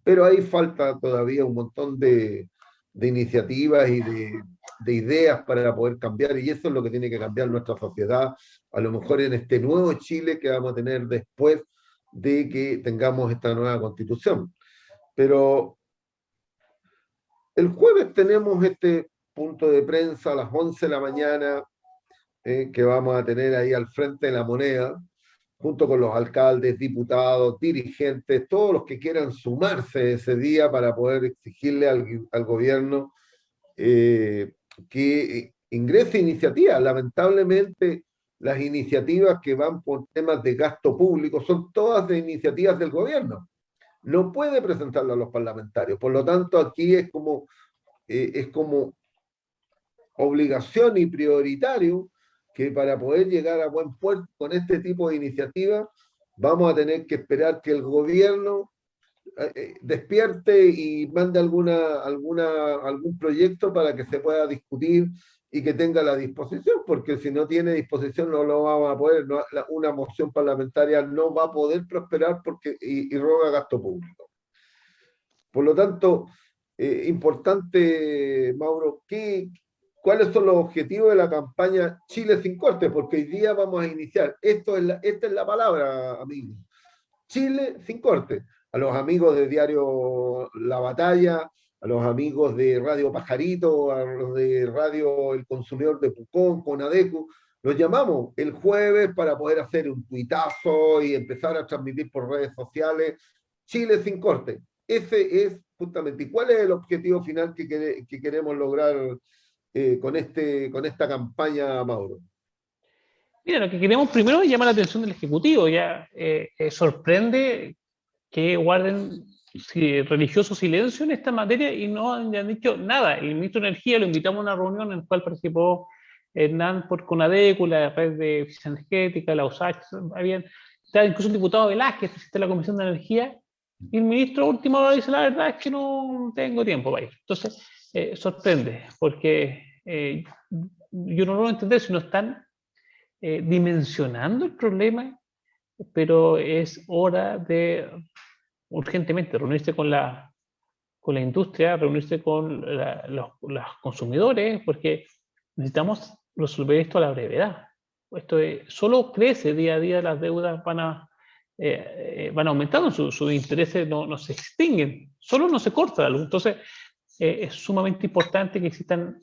Pero ahí falta todavía un montón de iniciativas y de ideas para poder cambiar, y eso es lo que tiene que cambiar nuestra sociedad, a lo mejor en este nuevo Chile que vamos a tener después de que tengamos esta nueva constitución. Pero el jueves tenemos este punto de prensa a las 11 de la mañana que vamos a tener ahí al frente de La Moneda, junto con los alcaldes, diputados, dirigentes, todos los que quieran sumarse ese día para poder exigirle al gobierno que ingrese iniciativas. Lamentablemente, las iniciativas que van por temas de gasto público son todas de iniciativas del gobierno. No puede presentarlo a los parlamentarios. Por lo tanto, aquí es como obligación y prioritario que para poder llegar a buen puerto con este tipo de iniciativas vamos a tener que esperar que el gobierno despierte y mande algún proyecto para que se pueda discutir y que tenga la disposición, porque si no tiene disposición no lo vamos a poder, una moción parlamentaria no va a poder prosperar porque y roba gasto público. Por lo tanto, importante, Mauro, ¿cuáles son los objetivos de la campaña Chile sin corte? Porque hoy día vamos a iniciar, esta es la palabra, amigos, Chile sin corte. A los amigos de Diario La Batalla, a los amigos de Radio Pajarito, a los de Radio El Consumidor de Pucón, Conadecu, los llamamos el jueves para poder hacer un tuitazo y empezar a transmitir por redes sociales Chile sin corte. Ese es justamente. ¿Y cuál es el objetivo final que queremos lograr con esta campaña, Mauro? Mira, lo que queremos primero es llamar la atención del Ejecutivo. Ya sorprende que guarden religioso silencio en esta materia y no han dicho nada. El ministro de Energía lo invitamos a una reunión en la cual participó Hernán por Conadecu, la red de eficiencia energética, la USACH, estaba incluso el diputado Velázquez, presidente de la Comisión de Energía, y el ministro último hora dice: la verdad es que no tengo tiempo para ir. Entonces, sorprende, porque yo no lo entender si no están dimensionando el problema, pero es hora de urgentemente reunirse con la industria, reunirse con los consumidores, porque necesitamos resolver esto a la brevedad. Solo crece día a día, las deudas van aumentando, sus intereses no se extinguen, solo no se corta la luz. Entonces, es sumamente importante que existan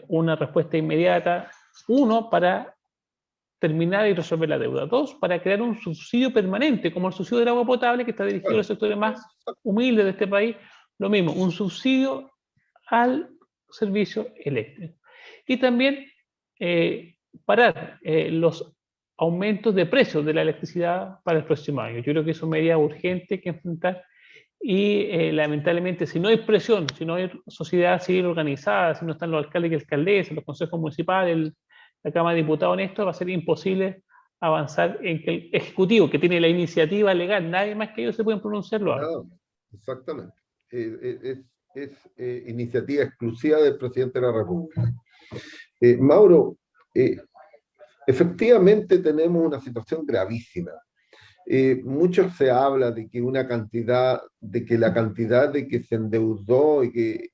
una respuesta inmediata, uno, para terminar y resolver la deuda. Dos, para crear un subsidio permanente, como el subsidio del agua potable, que está dirigido a los sectores más humildes de este país. Lo mismo, un subsidio al servicio eléctrico. Y también parar los aumentos de precios de la electricidad para el próximo año. Yo creo que es una medida urgente que enfrentar y lamentablemente si no hay presión, si no hay sociedad civil organizada, si no están los alcaldes y alcaldesas, los consejos municipales, la Cámara de Diputados en esto, va a ser imposible avanzar en que el Ejecutivo, que tiene la iniciativa legal, nadie más que ellos se pueden pronunciar, lo haga. Exactamente. Es iniciativa exclusiva del presidente de la República. Mauro, efectivamente tenemos una situación gravísima. Mucho se habla de que la cantidad de que se endeudó y que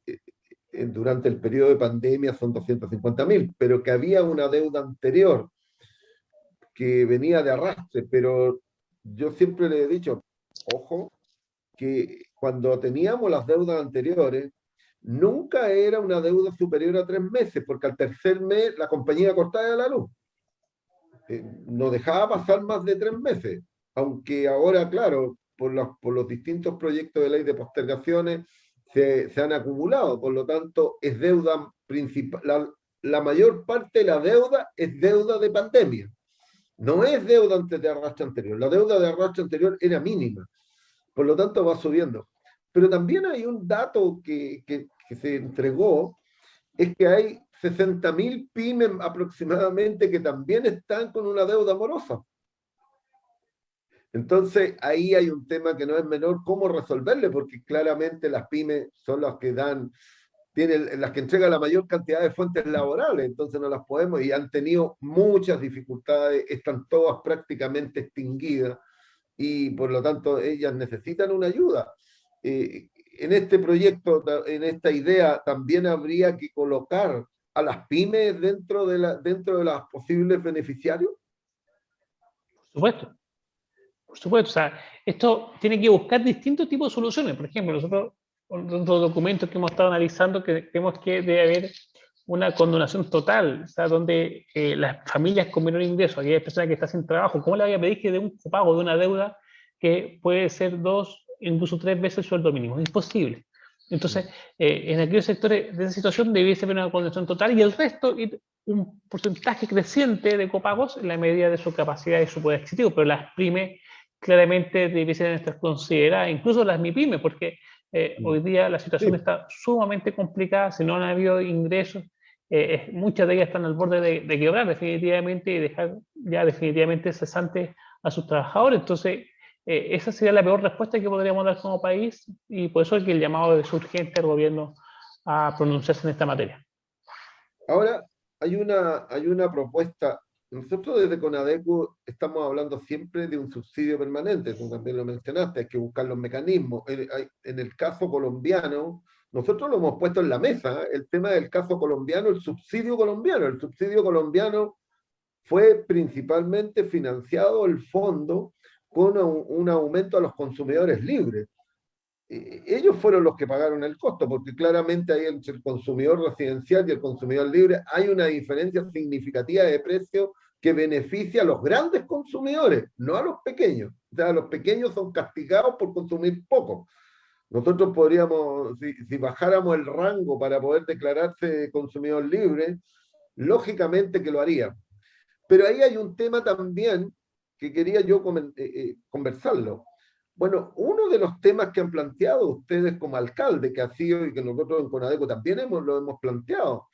durante el periodo de pandemia son 250.000, pero que había una deuda anterior que venía de arrastre, pero yo siempre le he dicho, ojo, que cuando teníamos las deudas anteriores, nunca era una deuda superior a 3 meses, porque al tercer mes la compañía cortaba la luz. No dejaba pasar más de 3 meses, aunque ahora, claro, por los distintos proyectos de ley de postergaciones se han acumulado, por lo tanto, es deuda principal. La mayor parte de la deuda es deuda de pandemia, no es deuda antes de arrastre anterior. La deuda de arrastre anterior era mínima, por lo tanto va subiendo. Pero también hay un dato que se entregó, es que hay 60.000 pymes aproximadamente que también están con una deuda morosa. Entonces, ahí hay un tema que no es menor, cómo resolverle, porque claramente las pymes son las que tienen las que entregan la mayor cantidad de fuentes laborales, entonces no las podemos, y han tenido muchas dificultades, están todas prácticamente extinguidas, y por lo tanto ellas necesitan una ayuda. En este proyecto, en esta idea, también habría que colocar a las pymes dentro de los posibles beneficiarios. Por supuesto. Por supuesto, o sea, esto tiene que buscar distintos tipos de soluciones. Por ejemplo, nosotros, otros documentos que hemos estado analizando, que creemos que debe haber una condonación total, o sea, donde las familias con menor ingreso, aquellas personas que están sin trabajo, ¿cómo le voy a pedir que dé un copago de una deuda que puede ser 2, incluso 3 veces el sueldo mínimo? Es imposible. Entonces, en aquellos sectores de esa situación debiese haber una condonación total y el resto, un porcentaje creciente de copagos en la medida de su capacidad y su poder adquisitivo, pero las pymes claramente debiesen estar consideradas, incluso las MIPYME, porque hoy día la situación está sumamente complicada, si no han habido ingresos, muchas de ellas están al borde de quebrar definitivamente y dejar ya definitivamente cesante a sus trabajadores. Entonces, esa sería la peor respuesta que podríamos dar como país y por eso es que el llamado es urgente al gobierno a pronunciarse en esta materia. Ahora, hay una propuesta. Nosotros desde CONADECU estamos hablando siempre de un subsidio permanente, tú también lo mencionaste, hay que buscar los mecanismos. En el caso colombiano, nosotros lo hemos puesto en la mesa, el tema del caso colombiano, el subsidio colombiano. El subsidio colombiano fue principalmente financiado el fondo con un aumento a los consumidores libres. Ellos fueron los que pagaron el costo, porque claramente ahí entre el consumidor residencial y el consumidor libre hay una diferencia significativa de precio que beneficia a los grandes consumidores, no a los pequeños. O sea, los pequeños son castigados por consumir poco. Nosotros podríamos, si bajáramos el rango para poder declararse consumidor libre, lógicamente que lo haría. Pero ahí hay un tema también que quería yo conversarlo. Bueno, uno de los temas que han planteado ustedes como alcalde, que ha sido y que nosotros en CONADECU también lo hemos planteado,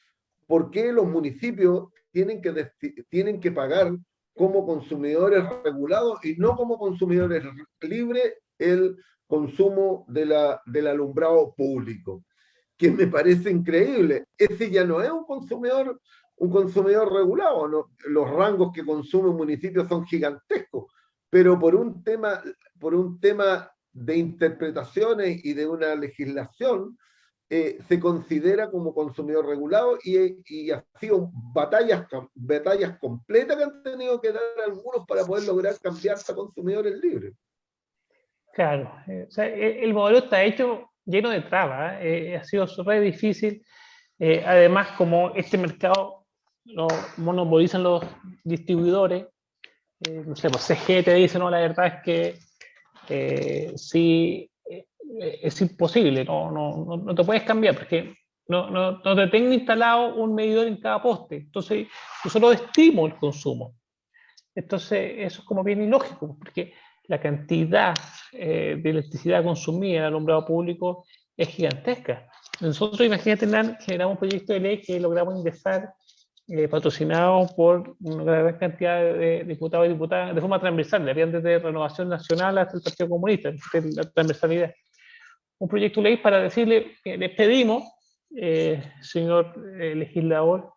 ¿por qué los municipios tienen que pagar como consumidores regulados y no como consumidores libres el consumo del alumbrado público? Que me parece increíble. Ese ya no es un consumidor regulado, ¿no? Los rangos que consume un municipio son gigantescos, pero por un tema de interpretaciones y de una legislación, se considera como consumidor regulado y ha sido batallas completas que han tenido que dar algunos para poder lograr cambiarse a consumidores libres. Claro, o sea, el modelo está hecho lleno de trabas, ha sido súper difícil. Además, como este mercado lo monopolizan los distribuidores. No sé, pues CG te dice, no, la verdad es que sí, es imposible, no te puedes cambiar, porque no te tengo instalado un medidor en cada poste, entonces yo solo estimo el consumo. Entonces eso es como bien ilógico, porque la cantidad de electricidad consumida en el alumbrado público es gigantesca. Nosotros, imagínate, generamos un proyecto de ley que logramos ingresar, patrocinado por una gran cantidad de diputados y diputadas de forma transversal, habían desde Renovación Nacional hasta el Partido Comunista, la transversalidad. Un proyecto de ley para decirle que les pedimos, señor legislador,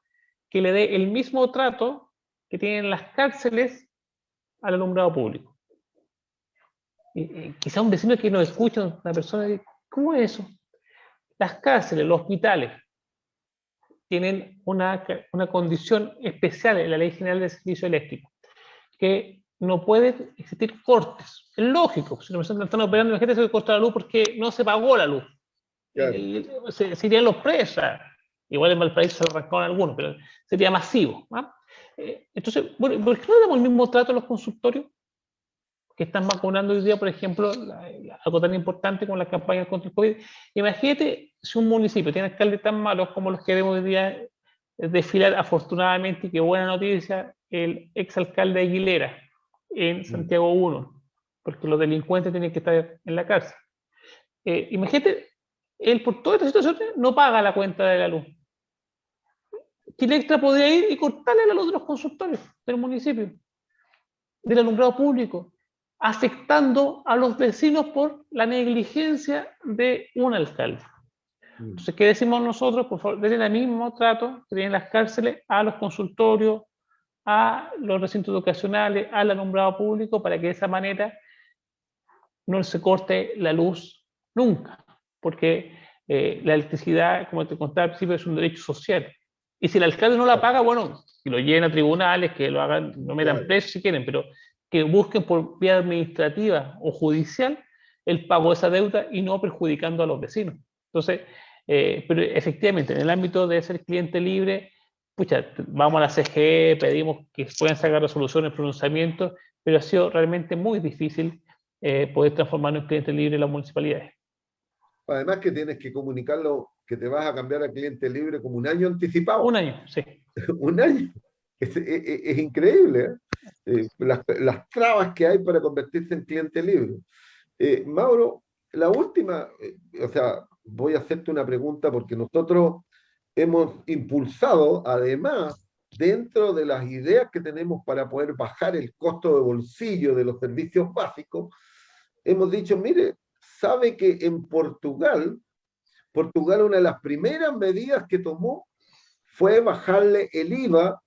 que le dé el mismo trato que tienen las cárceles al alumbrado público. Quizá un vecino que nos escucha, una persona dice, ¿cómo es eso? Las cárceles, los hospitales, tienen una condición especial en la Ley General de Servicio Eléctrico, que no pueden existir cortes. Es lógico, si una persona está operando, imagínate que corta la luz porque no se pagó la luz. Claro. Se irían los presos. Igual en Valparaíso se lo arrancaron algunos, pero sería masivo. ¿Ah? Entonces, bueno, ¿por qué no damos el mismo trato a los consultorios que están vacunando hoy día, por ejemplo, algo tan importante como las campañas contra el COVID? Imagínate si un municipio tiene alcaldes tan malos como los que vemos hoy día desfilar, afortunadamente, y qué buena noticia, el exalcalde Aguilera en Santiago 1, porque los delincuentes tienen que estar en la cárcel. Imagínate, él por todas estas situaciones no paga la cuenta de la luz. Chile Extra podría ir y cortarle la luz de los consultorios del municipio, del alumbrado público, afectando a los vecinos por la negligencia de un alcalde. Entonces, ¿qué decimos nosotros? Por favor, denle el mismo trato que tienen las cárceles a los consultorios, a los recintos educacionales, al alumbrado público, para que de esa manera no se corte la luz nunca, porque la electricidad, como te contaba al principio, es un derecho social. Y si el alcalde no la paga, bueno, que lo lleven a tribunales, que lo hagan, lo metan preso si quieren, pero que busquen por vía administrativa o judicial el pago de esa deuda y no perjudicando a los vecinos. Entonces, pero efectivamente, en el ámbito de ser cliente libre, pucha, vamos a la CGE, pedimos que puedan sacar resoluciones, pronunciamientos, pero ha sido realmente muy difícil poder transformarnos en cliente libre en las municipalidades. Además que tienes que comunicarlo que te vas a cambiar a cliente libre como un año anticipado. Un año, sí. Un año. Es increíble, las trabas que hay para convertirse en cliente libre. Mauro, la última, o sea, voy a hacerte una pregunta porque nosotros hemos impulsado, además, dentro de las ideas que tenemos para poder bajar el costo de bolsillo de los servicios básicos, hemos dicho, mire, sabe que en Portugal, una de las primeras medidas que tomó fue bajarle el IVA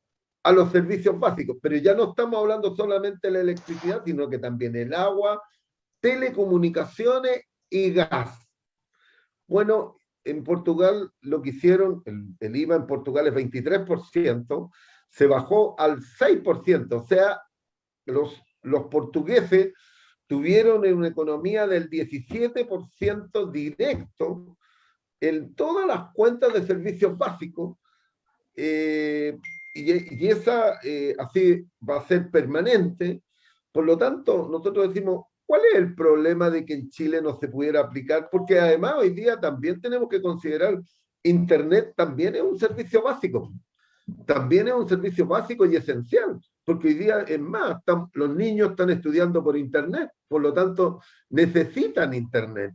a los servicios básicos, pero ya no estamos hablando solamente de la electricidad, sino que también el agua, telecomunicaciones y gas. Bueno, en Portugal lo que hicieron, el IVA en Portugal es 23%, se bajó al 6%, o sea, los portugueses tuvieron una economía del 17% directo en todas las cuentas de servicios básicos, y esa así va a ser permanente. Por lo tanto, nosotros decimos, ¿cuál es el problema de que en Chile no se pudiera aplicar? Porque además hoy día también tenemos que considerar Internet también es un servicio básico. También es un servicio básico y esencial, porque hoy día, es más, los niños están estudiando por Internet, por lo tanto, necesitan Internet.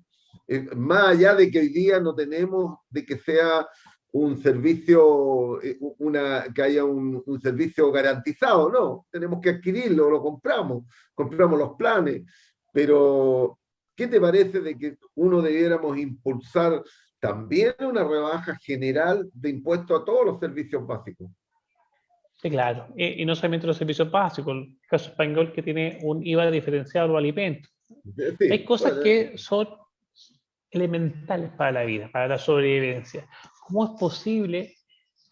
Más allá de que hoy día no tenemos de que sea un servicio, que haya un servicio garantizado, no, tenemos que adquirirlo, lo compramos los planes, pero ¿qué te parece de que uno debiéramos impulsar también una rebaja general de impuestos a todos los servicios básicos? Sí, claro, y no solamente los servicios básicos, el caso español que tiene un IVA diferenciado a los alimentos. Sí, hay cosas que son elementales para la vida, para la sobrevivencia. ¿Cómo es posible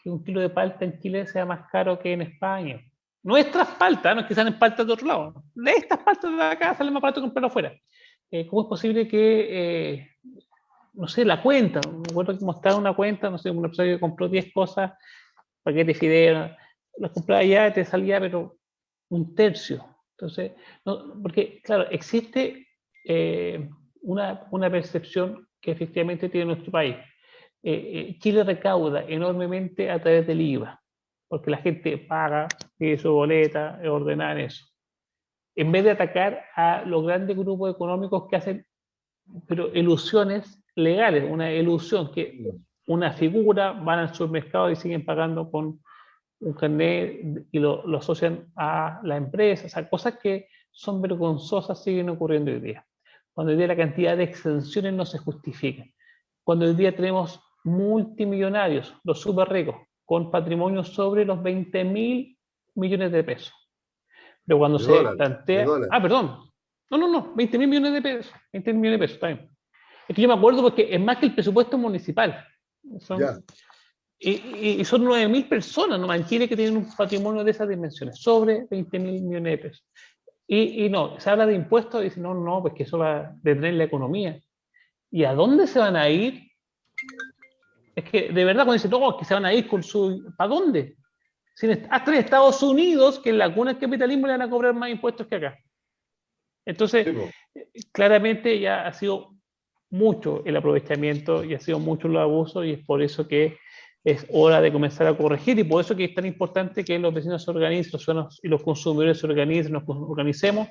que un kilo de palta en Chile sea más caro que en España? Nuestras paltas, no es que sean en paltas de otro lado, de estas paltas de acá sale más barato que comprarlo afuera. ¿Cómo es posible que, no sé, la cuenta, me acuerdo que mostraron una cuenta, no sé, una persona que compró 10 cosas, paquete de fideos, las compraba allá, te salía, pero un tercio. Entonces, porque, claro, existe una percepción que efectivamente tiene nuestro país. Chile recauda enormemente a través del IVA, porque la gente paga, pide su boleta, ordenar eso. En vez de atacar a los grandes grupos económicos que hacen, pero ilusiones legales, una ilusión que una figura van al supermercado y siguen pagando con un carnet y lo asocian a la empresa, o sea, cosas que son vergonzosas siguen ocurriendo hoy día. Cuando hoy día la cantidad de exenciones no se justifica. Cuando hoy día tenemos multimillonarios, los súper ricos, con patrimonio sobre los 20.000 millones de pesos. Pero cuando se de plantea, dólares. perdón, no, 20.000 millones de pesos, 20 millones de pesos, está bien. Es que yo me acuerdo porque es más que el presupuesto municipal. Son, Ya. y son 9.000 personas nomás en Chile que tienen un patrimonio de esas dimensiones, sobre 20.000 millones de pesos. Y no, se habla de impuestos y dicen, no, pues que eso va a detener la economía. ¿Y a dónde se van a ir? Es que de verdad cuando dicen, no, es que se van a ir con su... ¿Para dónde? Hasta en Estados Unidos, que en la cuna del capitalismo le van a cobrar más impuestos que acá. Entonces, sí, claramente ya ha sido mucho el aprovechamiento y ha sido mucho los abusos y es por eso que es hora de comenzar a corregir y por eso que es tan importante que los vecinos se organicen, los ciudadanos y los consumidores se organicen, nos organicemos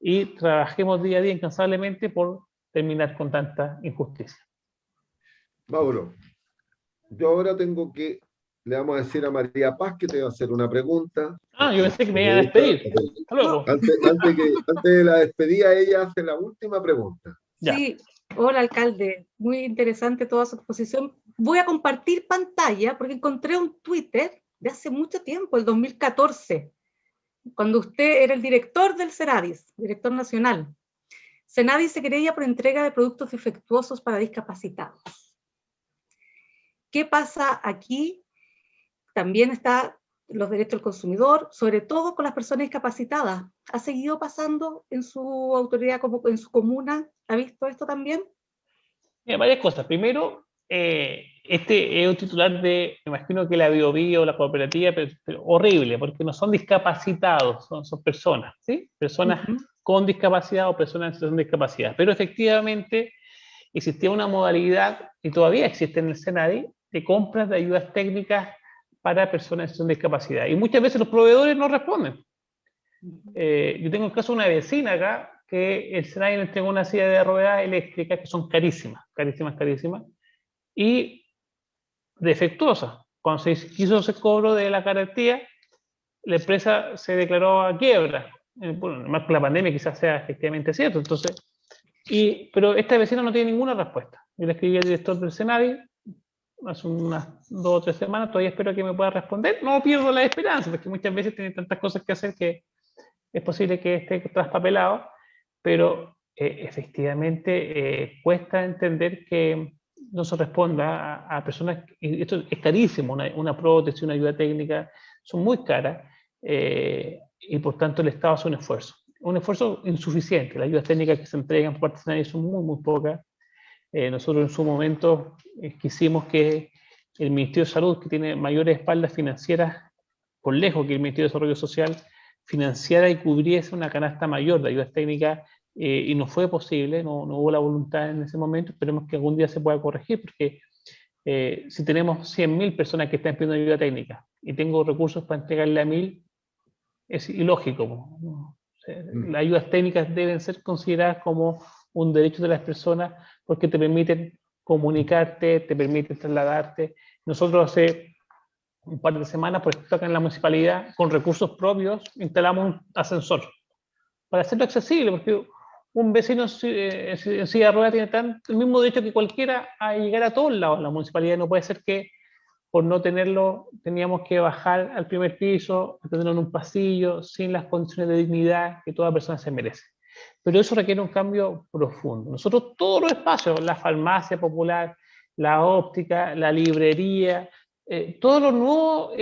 y trabajemos día a día incansablemente por terminar con tanta injusticia. Mauro, yo ahora le vamos a decir a María Paz que te va a hacer una pregunta. Yo pensé que me iba a despedir. Hasta luego. Antes de la despedida, ella hace la última pregunta. Sí, hola alcalde, muy interesante toda su exposición. Voy a compartir pantalla porque encontré un Twitter de hace mucho tiempo, el 2014, cuando usted era el director del Senadis, director nacional. Senadis se querella por entrega de productos defectuosos para discapacitados. ¿Qué pasa aquí? También está los derechos del consumidor, sobre todo con las personas discapacitadas. ¿Ha seguido pasando en su autoridad, como en su comuna? ¿Ha visto esto también? Mira, varias cosas. Primero, este es un titular de, me imagino que la Biobío, la cooperativa, pero horrible, porque no son discapacitados, son personas, ¿sí? Personas con discapacidad o personas en situación de discapacidad. Pero efectivamente existía una modalidad, y todavía existe en el Senadi, de compras de ayudas técnicas para personas en situación de discapacidad. Y muchas veces los proveedores no responden. Yo tengo el caso de una vecina acá, que el Senadi le entregó una silla de ruedas eléctricas que son carísimas, y defectuosas. Cuando se quiso hacer cobro de la garantía, la empresa se declaró a quiebra. Bueno, más que la pandemia quizás sea efectivamente cierto. Entonces, pero esta vecina no tiene ninguna respuesta. Yo le escribí al director del Senadi hace unas 2 o 3 semanas, todavía espero que me pueda responder. No pierdo la esperanza, porque muchas veces tiene tantas cosas que hacer que es posible que esté traspapelado, pero efectivamente cuesta entender que no se responda a personas, y esto es carísimo, una prótesis, una ayuda técnica, son muy caras, y por tanto el Estado hace un esfuerzo insuficiente. Las ayudas técnicas que se entregan por parte de nadie son muy pocas. Nosotros en su momento quisimos que el Ministerio de Salud, que tiene mayores espaldas financieras por lejos que el Ministerio de Desarrollo Social, financiara y cubriese una canasta mayor de ayudas técnicas, y no fue posible, no hubo la voluntad en ese momento. Esperemos que algún día se pueda corregir, porque si tenemos 100.000 personas que están pidiendo ayuda técnica y tengo recursos para entregarle a 1.000, es ilógico, ¿no? Las ayudas técnicas deben ser consideradas como un derecho de las personas porque te permiten comunicarte, te permiten trasladarte. Nosotros hace un par de semanas, por ejemplo, acá en la municipalidad, con recursos propios, instalamos un ascensor para hacerlo accesible, porque un vecino en silla de ruedas tiene el mismo derecho que cualquiera a llegar a todos lados. La municipalidad no puede ser que por no tenerlo teníamos que bajar al primer piso, tenerlo en un pasillo, sin las condiciones de dignidad que toda persona se merece. Pero eso requiere un cambio profundo. Nosotros todos los espacios, la farmacia popular, la óptica, la librería, todos los nuevos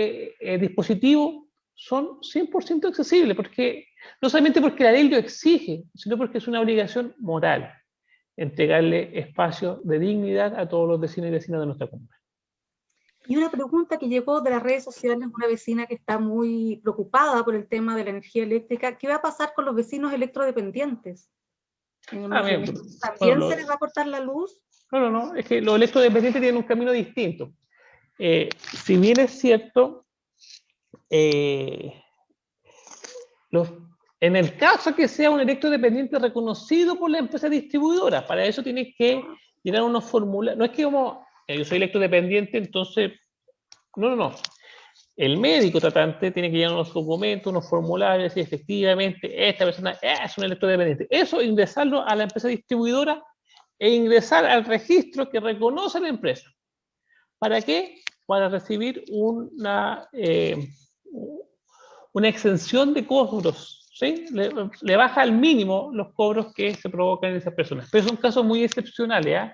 dispositivos son 100% accesibles, porque, no solamente porque la ley lo exige, sino porque es una obligación moral entregarle espacio de dignidad a todos los vecinos y vecinas de nuestra comunidad. Y una pregunta que llegó de las redes sociales, una vecina que está muy preocupada por el tema de la energía eléctrica. ¿Qué va a pasar con los vecinos electrodependientes? Me imagino, Bien, ¿también bueno, se les va a cortar la luz? no, es que los electrodependientes tienen un camino distinto. Si bien es cierto, los, en el caso que sea un electrodependiente reconocido por la empresa distribuidora, para eso tienes que llenar unos formularios. No es que como yo soy electrodependiente, entonces, no. El médico tratante tiene que llenar unos documentos, unos formularios, y efectivamente esta persona es un electrodependiente. Eso, ingresarlo a la empresa distribuidora e ingresar al registro que reconoce la empresa. ¿Para qué? Para recibir una exención de cobros, ¿sí? Le baja al mínimo los cobros que se provocan en esas personas. Pero son casos muy excepcionales, ¿eh?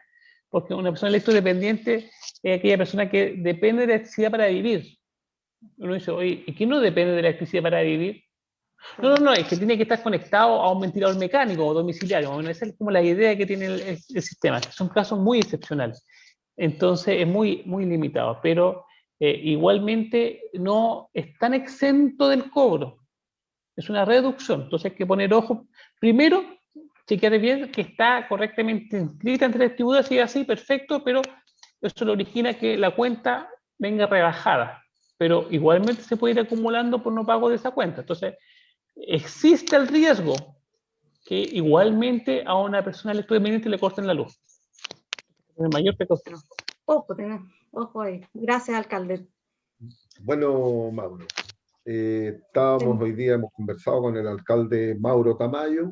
Porque una persona electrodependiente es aquella persona que depende de la electricidad para vivir. Uno dice, oye, ¿y quién no depende de la electricidad para vivir? No, es que tiene que estar conectado a un ventilador mecánico o domiciliario. Bueno, esa es como la idea que tiene el sistema. Son casos muy excepcionales. Entonces es muy, muy limitado, pero igualmente no están exento del cobro. Es una reducción. Entonces hay que poner ojo. Primero, chequear bien que está correctamente inscrita entre la distribuidora, si es así, perfecto, pero eso lo origina que la cuenta venga rebajada. Pero igualmente se puede ir acumulando por no pago de esa cuenta. Entonces, existe el riesgo que igualmente a una persona electrodependiente le corten la luz. El mayor precaución. Ojo ahí. Gracias, alcalde. Bueno, Mauro, estábamos hoy día, hemos conversado con el alcalde Mauro Tamayo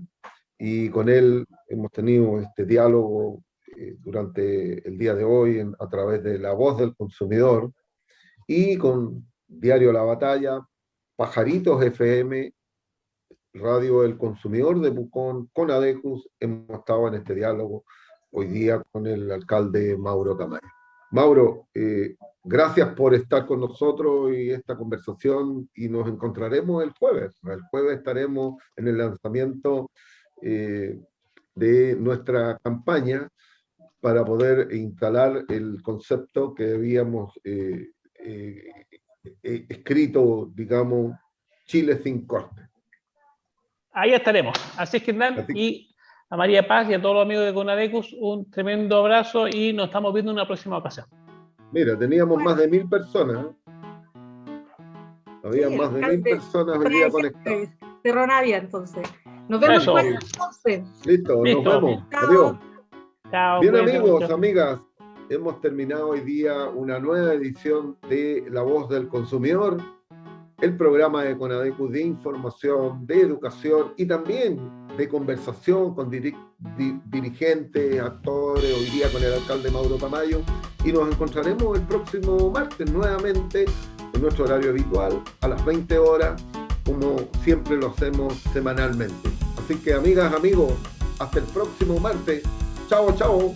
y con él hemos tenido este diálogo durante el día de hoy a través de La Voz del Consumidor y con Diario La Batalla, Pajaritos FM, Radio El Consumidor de Pucón, con Adecus, hemos estado en este diálogo hoy día con el alcalde Mauro Tamayo. Mauro, gracias por estar con nosotros y esta conversación y nos encontraremos el jueves. El jueves estaremos en el lanzamiento de nuestra campaña para poder instalar el concepto que habíamos escrito, digamos, Chile sin corte. Ahí estaremos. Así es que, Hernán, y a María Paz y a todos los amigos de Conadecus, un tremendo abrazo y nos estamos viendo en una próxima ocasión. Mira, teníamos más de 1000 personas. Había más de 1000 personas hoy día conectadas. Cerró Navia, entonces. Nos vemos el jueves, entonces. Listo, nos vemos. Chao. Adiós. Chao, bien, amigos, amigas, hemos terminado hoy día una nueva edición de La Voz del Consumidor, el programa de Conadecus de información, de educación y también de conversación con dirigentes, actores, hoy día con el alcalde Mauro Tamayo, y nos encontraremos el próximo martes nuevamente en nuestro horario habitual a las 20 horas, como siempre lo hacemos semanalmente. Así que, amigas, amigos, hasta el próximo martes. Chao, chao.